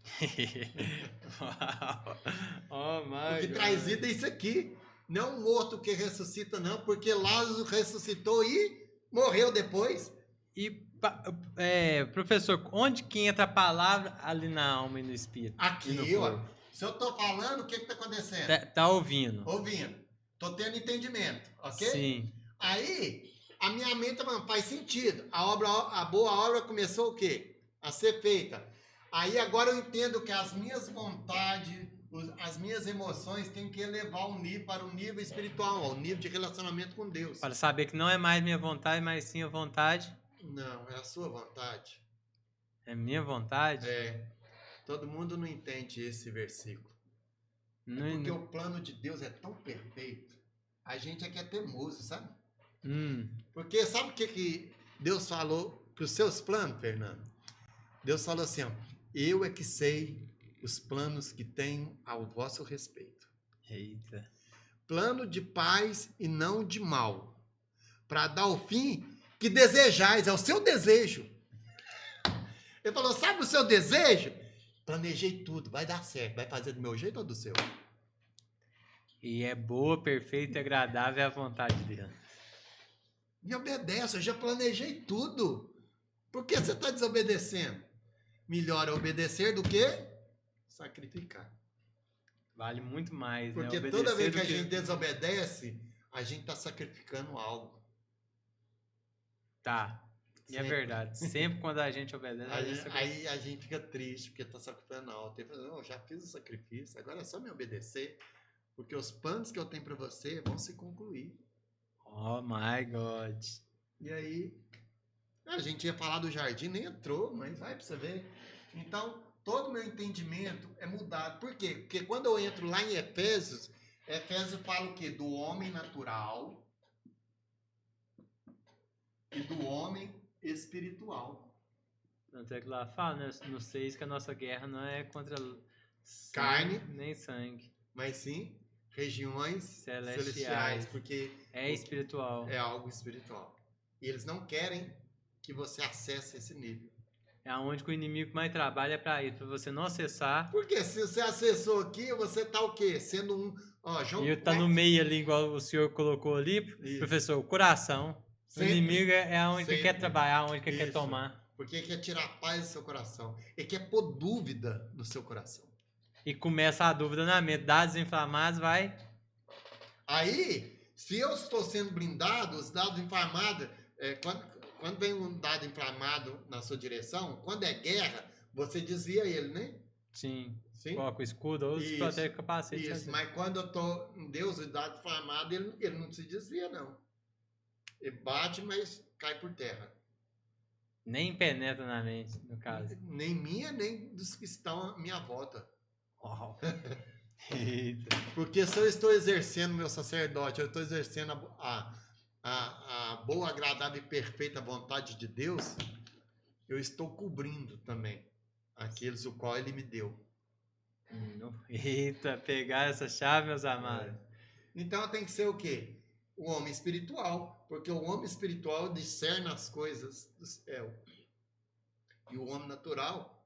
Oh, o que traz vida é isso aqui. Não um morto que ressuscita, não, porque Lázaro ressuscitou e morreu depois. E, professor, onde que entra a palavra ali na alma e no espírito? Aqui, ó. Se eu tô falando, o que tá acontecendo? Tá ouvindo. Ouvindo. Tô tendo entendimento, ok? Sim. Aí, a minha mente, mano, faz sentido. A boa obra começou o quê? A ser feita. Aí agora eu entendo que as minhas vontades, as minhas emoções têm que elevar para o nível espiritual, ao nível de relacionamento com Deus. Para saber que não é mais minha vontade, mas sim a vontade. Não, é a sua vontade. É minha vontade? É. Todo mundo não entende esse versículo. Porque o plano de Deus é tão perfeito. A gente é que é teimoso, sabe? Porque sabe o que Deus falou para os seus planos, Fernando? Deus falou assim, ó, eu é que sei os planos que tenho ao vosso respeito. Eita. Plano de paz e não de mal, para dar o fim que desejais, é o seu desejo. Ele falou, sabe o seu desejo? Planejei tudo, vai dar certo, vai fazer do meu jeito ou do seu? E é boa, perfeita e agradável a vontade dele. Me obedece, eu já planejei tudo. Por que você está desobedecendo? Melhor é obedecer do que sacrificar. Vale muito mais, porque né? Toda vez que a gente desobedece, a gente está sacrificando algo. Tá. E é verdade. Sempre quando a gente obedece, aí a gente fica triste, porque está sacrificando algo. Tem que falar, não, já fiz o sacrifício, agora é só me obedecer, porque os planos que eu tenho para você vão se concluir. Oh my God. E aí, a gente ia falar do jardim, nem entrou, mas vai pra você ver. Então, todo o meu entendimento é mudado. Por quê? Porque quando eu entro lá em Efésios, Efésios fala o quê? Do homem natural e do homem espiritual. Tanto é que lá fala, né, no 6, que a nossa guerra não é contra Carne. sangue, nem sangue. Mas sim regiões Celestiais. celestiais, porque É espiritual. é algo espiritual. E eles não querem que você acesse esse nível. É onde que o inimigo mais trabalha para isso, para você não acessar. Porque se você acessou aqui, você tá o quê? Sendo um... Ó, João E tá no meio ali, igual o senhor colocou ali, Isso. professor, o coração. Sempre. O inimigo é onde que Sempre. quer trabalhar, onde que quer Isso. tomar. Porque ele quer tirar a paz do seu coração. Ele quer pôr dúvida no seu coração. E começa a dúvida na mente. Dados inflamados, vai. Aí, se eu estou sendo blindado, os dados inflamados, quando vem um dado inflamado na sua direção, quando é guerra, você desvia ele, né? Sim. Sim? Coloca o escudo ou se Isso, protege com o capacete. Isso, mas quando eu estou em Deus, o dado inflamado, ele não se desvia, não. Ele bate, mas cai por terra. Nem penetra na mente, no caso. Nem minha, nem dos que estão à minha volta. Uau. Eita. Porque se eu estou exercendo meu sacerdote, eu estou exercendo a boa, agradável e perfeita vontade de Deus, eu estou cobrindo também aqueles o qual ele me deu. Eita, pegar essa chave, meus amados. Então tem que ser o quê? O homem espiritual, porque o homem espiritual discerne as coisas do céu. E o homem natural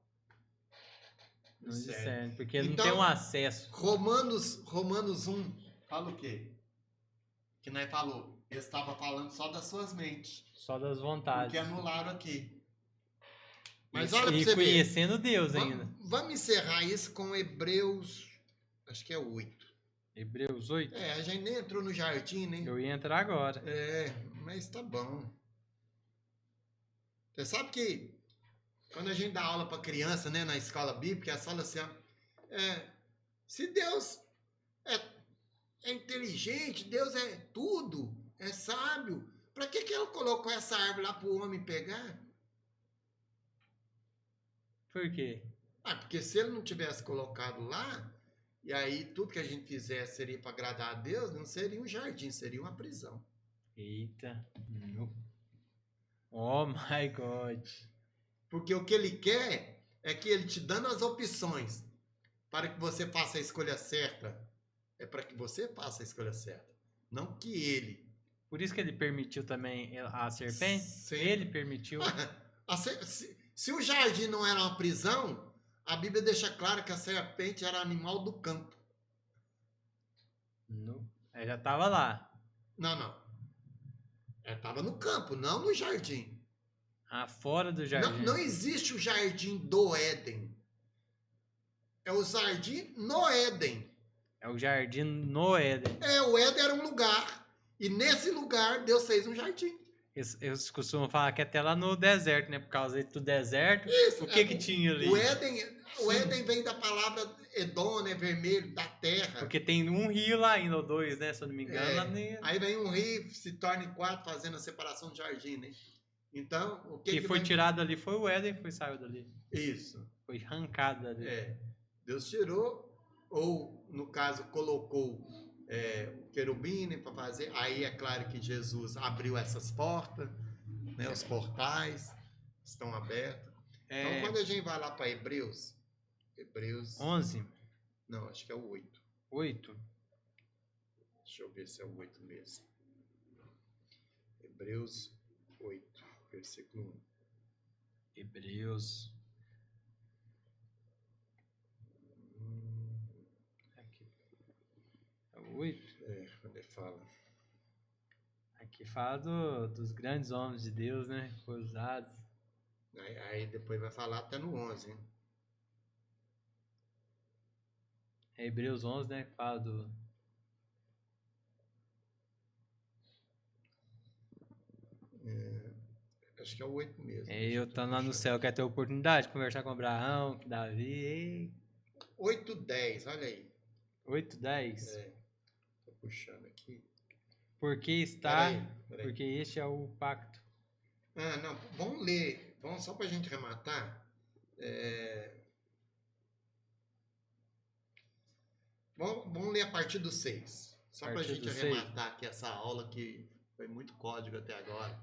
Não discerne, porque ele então, não tem um acesso. Romanos 1 fala o quê? Que nós falou, ele estava falando só das suas mentes. Só das vontades. Porque anularam aqui. Mas e, olha pra e você conhecendo ver. Deus ainda. Vamos encerrar isso com Hebreus, acho que é 8. Hebreus 8? A gente nem entrou no jardim, né? Eu ia entrar agora. Mas tá bom. Você sabe que quando a gente dá aula para criança, né, na escola bíblica, ela fala assim, ó, se Deus é inteligente, Deus é tudo, é sábio, para que ele colocou essa árvore lá para o homem pegar? Por quê? Porque se ele não tivesse colocado lá, e aí tudo que a gente fizesse seria para agradar a Deus, não seria um jardim, seria uma prisão. Eita. Oh my God. Porque o que ele quer é que ele te dando as opções para que você faça a escolha certa. É para que você faça a escolha certa, não que ele. Por isso que ele permitiu também a serpente? Sim. Ele permitiu. Se o jardim não era uma prisão, a Bíblia deixa claro que a serpente era animal do campo. Não. Ela já estava lá. Não. Ela estava no campo, não no jardim. Fora do jardim. Não existe o jardim do Éden. É o jardim no Éden. É o jardim no Éden. O Éden era um lugar. E nesse lugar Deus fez um jardim. Eles costumam falar que até lá no deserto, né? Por causa do deserto. Isso, o que tinha ali? O Éden vem da palavra Edom, né? Vermelho, da terra. Porque tem um rio lá ainda, ou dois, né? Se eu não me engano. Lá nem... Aí vem um rio, se torna em 4, fazendo a separação do jardim, né? Então, o que foi tirado ali foi o Éden que saiu dali. Isso. Foi arrancado dali. Deus tirou, ou no caso colocou o querubim, né, para fazer. Aí é claro que Jesus abriu essas portas, né? Os portais estão abertos. Então quando a gente vai lá para Hebreus 11? Não, acho que é o 8. 8? Deixa eu ver se é o 8 mesmo. Hebreus 8, versículo 1. Hebreus. Aqui. É o 8? Quando ele fala. Aqui fala dos grandes homens de Deus, né? Que foram usados. Aí depois vai falar até no 11, hein? É Hebreus 11, né? Que fala do... Acho que é o 8 mesmo. Eu estando lá no céu, quer ter oportunidade de conversar com Abraão, com Davi. 8:10, olha aí. 8:10? Tô puxando aqui. Porque está, Peraí. porque este é o pacto. Ah, não, vamos ler, só para a gente rematar. Vamos ler a partir do 6. Só para a Partir gente do 6. arrematar aqui essa aula que foi muito código até agora.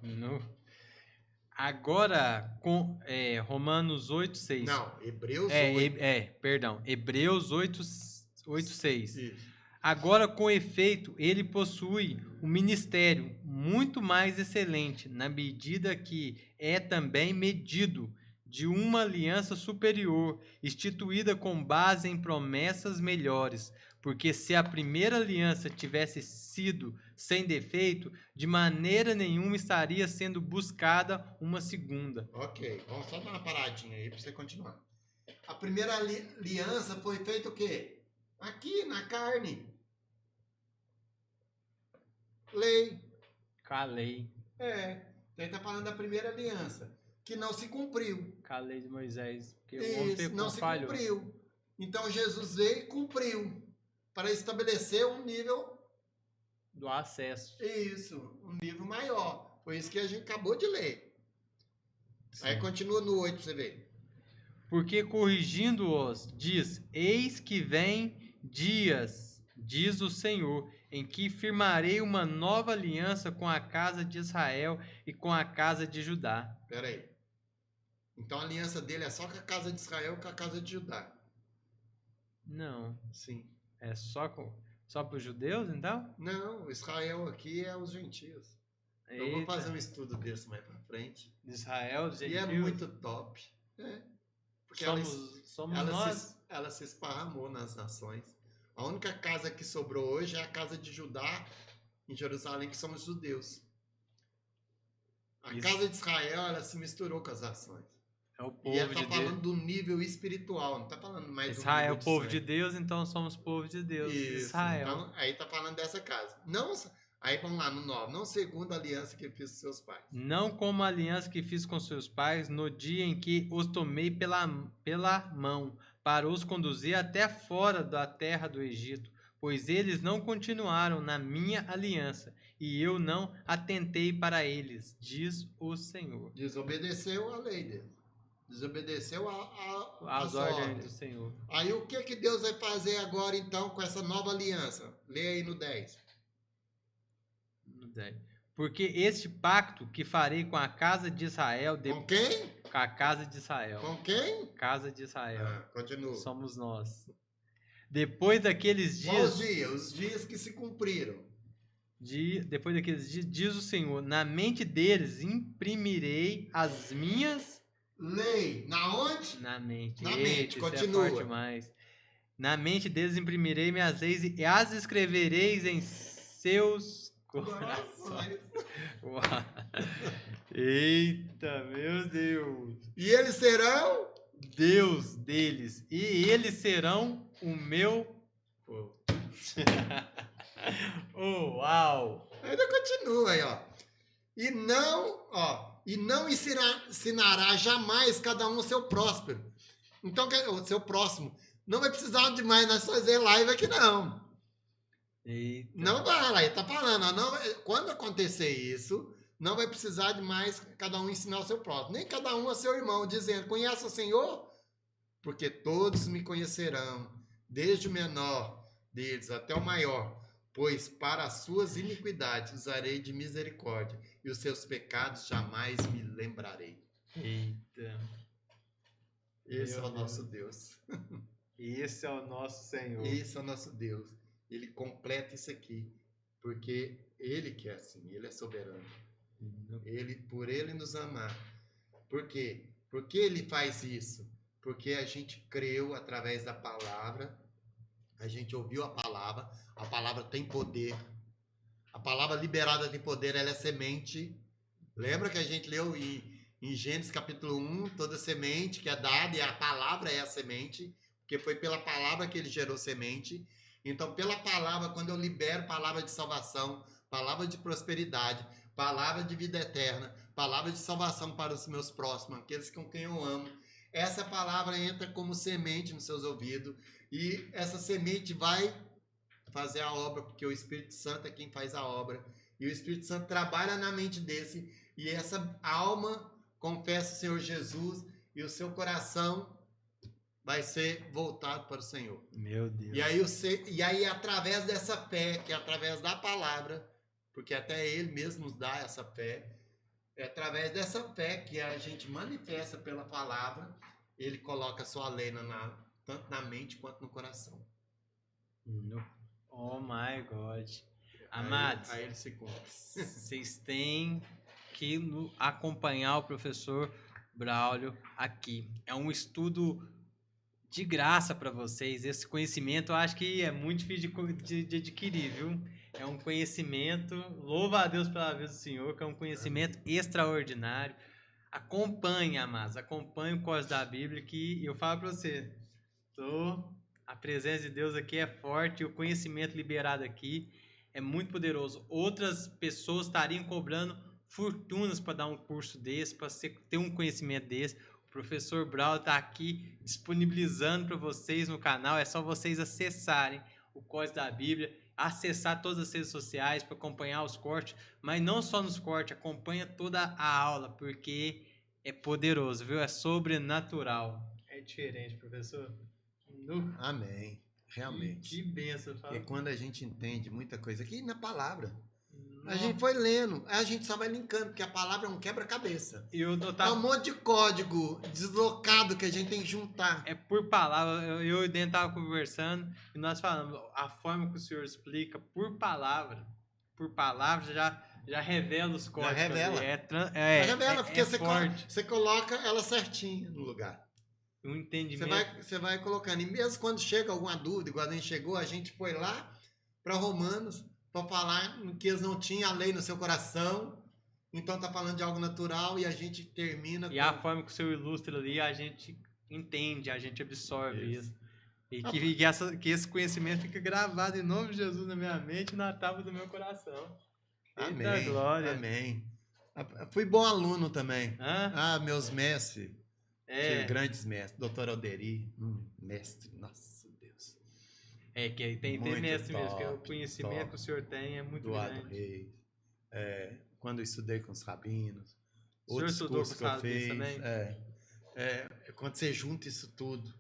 Agora, com Romanos 8:6. Não, Hebreus 8. Perdão. Hebreus 8:6. Isso. Agora, com efeito, ele possui um ministério muito mais excelente, na medida que é também medido de uma aliança superior, instituída com base em promessas melhores. Porque se a primeira aliança tivesse sido sem defeito, de maneira nenhuma estaria sendo buscada uma segunda. Ok, vamos só dar uma paradinha aí para você continuar. A primeira aliança foi feita o quê? Aqui, na carne. Lei. Calei. Então ele está falando da primeira aliança, que não se cumpriu. Calei de Moisés. Porque o homem Isso, pecou, não se falhou. cumpriu. Então Jesus veio e cumpriu, para estabelecer um nível... Do acesso. Isso, um nível maior. Foi isso que a gente acabou de ler. Sim. Aí continua no 8 pra você ver. Porque corrigindo-os, diz: Eis que vem dias, diz o Senhor, em que firmarei uma nova aliança com a casa de Israel e com a casa de Judá. Pera aí. Então a aliança dele é só com a casa de Israel e com a casa de Judá. Não. Sim. É só para os judeus, então? Não, Israel aqui é os gentios. Eu vou fazer um estudo desse mais pra frente. Israel, os E gentios. é muito top. Porque Somos nós. ela se esparramou nas nações. A única casa que sobrou hoje é a casa de Judá, em Jerusalém, que somos judeus. A casa de Israel, ela se misturou com as nações. É o povo E ela de está falando do nível espiritual, não está falando mais Israel do nível é o povo sangue. de Deus, então somos povo de Deus. Isso, Israel. então, aí está falando dessa casa. Não, aí vamos lá no 9. Não segundo a aliança que fiz com seus pais. Não como a aliança que fiz com seus pais no dia em que os tomei pela mão, para os conduzir até fora da terra do Egito, pois eles não continuaram na minha aliança, e eu não atentei para eles, diz o Senhor. Desobedeceu a lei dele. Desobedeceu As ordens do Senhor. Aí o que Deus vai fazer agora então com essa nova aliança? Lê aí no 10. No 10. Porque este pacto que farei com a casa de Israel... Com quem? Com a casa de Israel. Com quem? Casa de Israel. Continua. Somos nós. Depois daqueles dias... Qual os dias? Os dias que se cumpriram. Depois daqueles dias, diz o Senhor, na mente deles imprimirei as minhas... Lei. Na onde? Na mente. Na Eita, mente, isso continua. É forte demais. Na mente deles imprimirei minhas leis e as escrevereis em seus corações. Eita, meu Deus. E eles serão? Deus deles. E eles serão o meu povo. Oh, uau. Ainda continua aí, ó. E não ensinará jamais cada um o seu próspero. Então, o seu próximo. Não vai precisar de mais nós fazer live aqui, não. Eita. Não vai lá, ele tá falando. Quando acontecer isso, não vai precisar de mais cada um ensinar o seu próximo. Nem cada um a seu irmão, dizendo, conhece o Senhor? Porque todos me conhecerão, desde o menor deles até o maior. Pois para as suas iniquidades usarei de misericórdia, e os seus pecados jamais me lembrarei. Eita. Esse é o nosso Deus. Esse é o nosso Senhor. Esse é o nosso Deus. Ele completa isso aqui, porque Ele que é assim, Ele é soberano. Por Ele nos amar. Por quê? Por que Ele faz isso? Porque a gente creu através da palavra, a gente ouviu a palavra tem poder. A palavra liberada tem poder, ela é semente. Lembra que a gente leu em Gênesis capítulo 1, toda semente que é dada, e a palavra é a semente, porque foi pela palavra que ele gerou semente. Então, pela palavra, quando eu libero palavra de salvação, palavra de prosperidade, palavra de vida eterna, palavra de salvação para os meus próximos, aqueles com quem eu amo, essa palavra entra como semente nos seus ouvidos, e essa semente vai fazer a obra, porque o Espírito Santo é quem faz a obra, E o Espírito Santo trabalha na mente desse. E essa alma confessa o Senhor Jesus e o seu coração vai ser voltado para o Senhor. Meu Deus. E aí através dessa fé, que é através da palavra, porque até Ele mesmo nos dá essa fé, é através dessa fé que a gente manifesta pela palavra, Ele coloca a sua lei tanto na mente quanto no coração. Oh my God. Amados, Aí ele se cumpre. vocês têm que acompanhar o professor Braulio aqui. É um estudo de graça para vocês. Esse conhecimento eu acho que é muito difícil de adquirir, viu? É um conhecimento, louva a Deus pela vida do Senhor, que é um conhecimento extraordinário. Acompanhe, amados, acompanhe o curso da Bíblia, que eu falo para você, a presença de Deus aqui é forte, o conhecimento liberado aqui é muito poderoso. Outras pessoas estariam cobrando fortunas para dar um curso desse, para ter um conhecimento desse. O professor Braulio está aqui disponibilizando para vocês no canal. É só vocês acessarem o Código da Bíblia, acessar todas as redes sociais para acompanhar os cortes, mas não só nos cortes, acompanha toda a aula, porque é poderoso, viu? É sobrenatural. É diferente, professor. Amém. Realmente. Que benção, fala. Porque quando a gente entende muita coisa aqui na palavra, a gente foi lendo, a gente só vai linkando, porque a palavra é um quebra-cabeça. É um monte de código deslocado que a gente tem que juntar. É por palavra. Eu e o Dan tava conversando e nós falamos, a forma que o senhor explica por palavra já revela os códigos. Já revela. Revela, porque você coloca ela certinha no lugar. Um entendimento. Você vai colocando. E mesmo quando chega alguma dúvida, igual a gente chegou, a gente foi lá para Romanos para falar que eles não tinham a lei no seu coração. Então tá falando de algo natural e a gente termina com... a forma que o senhor ilustra ali, a gente entende, a gente absorve isso. E que esse conhecimento fica gravado em nome de Jesus na minha mente e na tábua do meu coração. Amém. Eita glória. Amém. Fui bom aluno também. Meus mestres. Tive grandes mestres. Doutor Alderi, mestre, nossa Deus. Que tem mestre mesmo, que é o conhecimento que o senhor tem é muito Eduardo grande. Reis. Quando eu estudei com os rabinos. O senhor estudou com os rabinos também? Quando você junta isso tudo,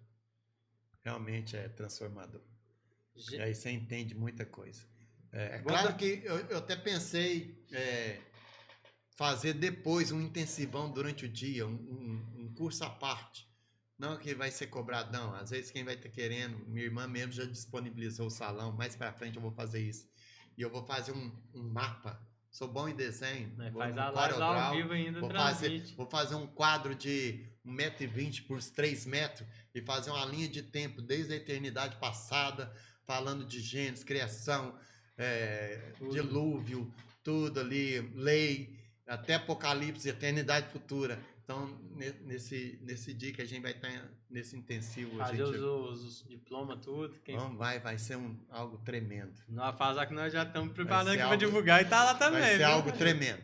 realmente é transformador. E aí você entende muita coisa. Claro que eu até pensei fazer depois um intensivão durante o dia, um curso à parte. Não que vai ser cobrado, não. Às vezes quem vai estar querendo, minha irmã mesmo já disponibilizou o salão, mais pra frente eu vou fazer isso. E eu vou fazer um mapa. Sou bom em desenho. Faz a live lá ao vivo ainda, vou fazer um quadro de 1,20 m por 3 metros e fazer uma linha de tempo desde a eternidade passada, falando de Gênesis, criação, dilúvio, tudo ali, lei, até Apocalipse, eternidade futura. Então, nesse dia que a gente vai estar nesse intensivo... Fazer os diplomas, tudo. Vai ser algo tremendo. Nós fazemos que nós já estamos preparando aqui para divulgar e tá lá também. Vai ser algo tremendo.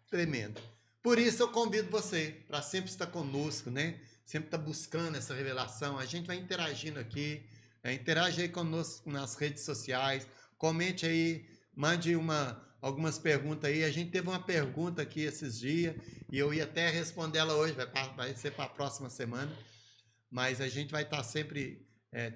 Tremendo. Por isso eu convido você para sempre estar conosco, né? Sempre estar buscando essa revelação. A gente vai interagindo aqui. Interage aí conosco nas redes sociais. Comente aí. Mande algumas perguntas aí. A gente teve uma pergunta aqui esses dias e eu ia até responder ela hoje, vai ser para a próxima semana, mas a gente vai estar sempre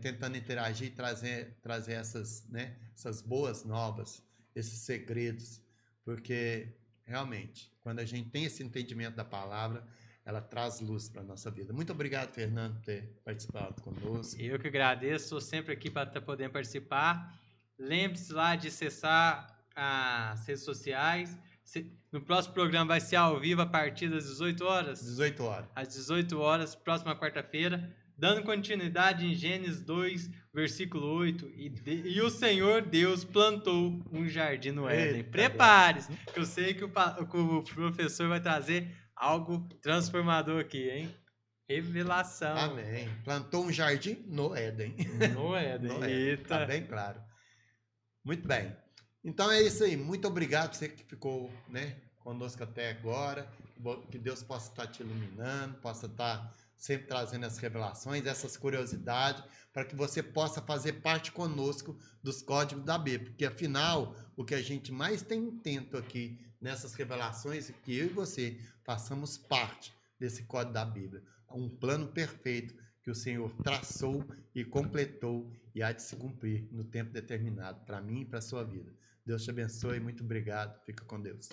tentando interagir e trazer essas boas novas, esses segredos, porque realmente, quando a gente tem esse entendimento da palavra, ela traz luz para a nossa vida. Muito obrigado, Fernando, por ter participado conosco. Eu que agradeço, estou sempre aqui para estar podendo participar. Lembre-se lá de acessar as redes sociais. No próximo programa vai ser ao vivo a partir das 18 horas? 18 horas. Às 18 horas, próxima quarta-feira, dando continuidade em Gênesis 2, versículo 8. E o Senhor Deus plantou um jardim no Éden. Prepare-se, que eu sei que o professor vai trazer algo transformador aqui, hein? Revelação. Amém. Plantou um jardim no Éden. No Éden. Eita. Tá bem claro. Muito bem. Então é isso aí. Muito obrigado você que ficou, conosco até agora. Que Deus possa estar te iluminando, possa estar sempre trazendo as revelações, essas curiosidades, para que você possa fazer parte conosco dos códigos da Bíblia. Porque, afinal, o que a gente mais tem intento aqui nessas revelações é que eu e você façamos parte desse código da Bíblia. Um plano perfeito que o Senhor traçou e completou e há de se cumprir no tempo determinado, para mim e para a sua vida. Deus te abençoe, muito obrigado, fica com Deus.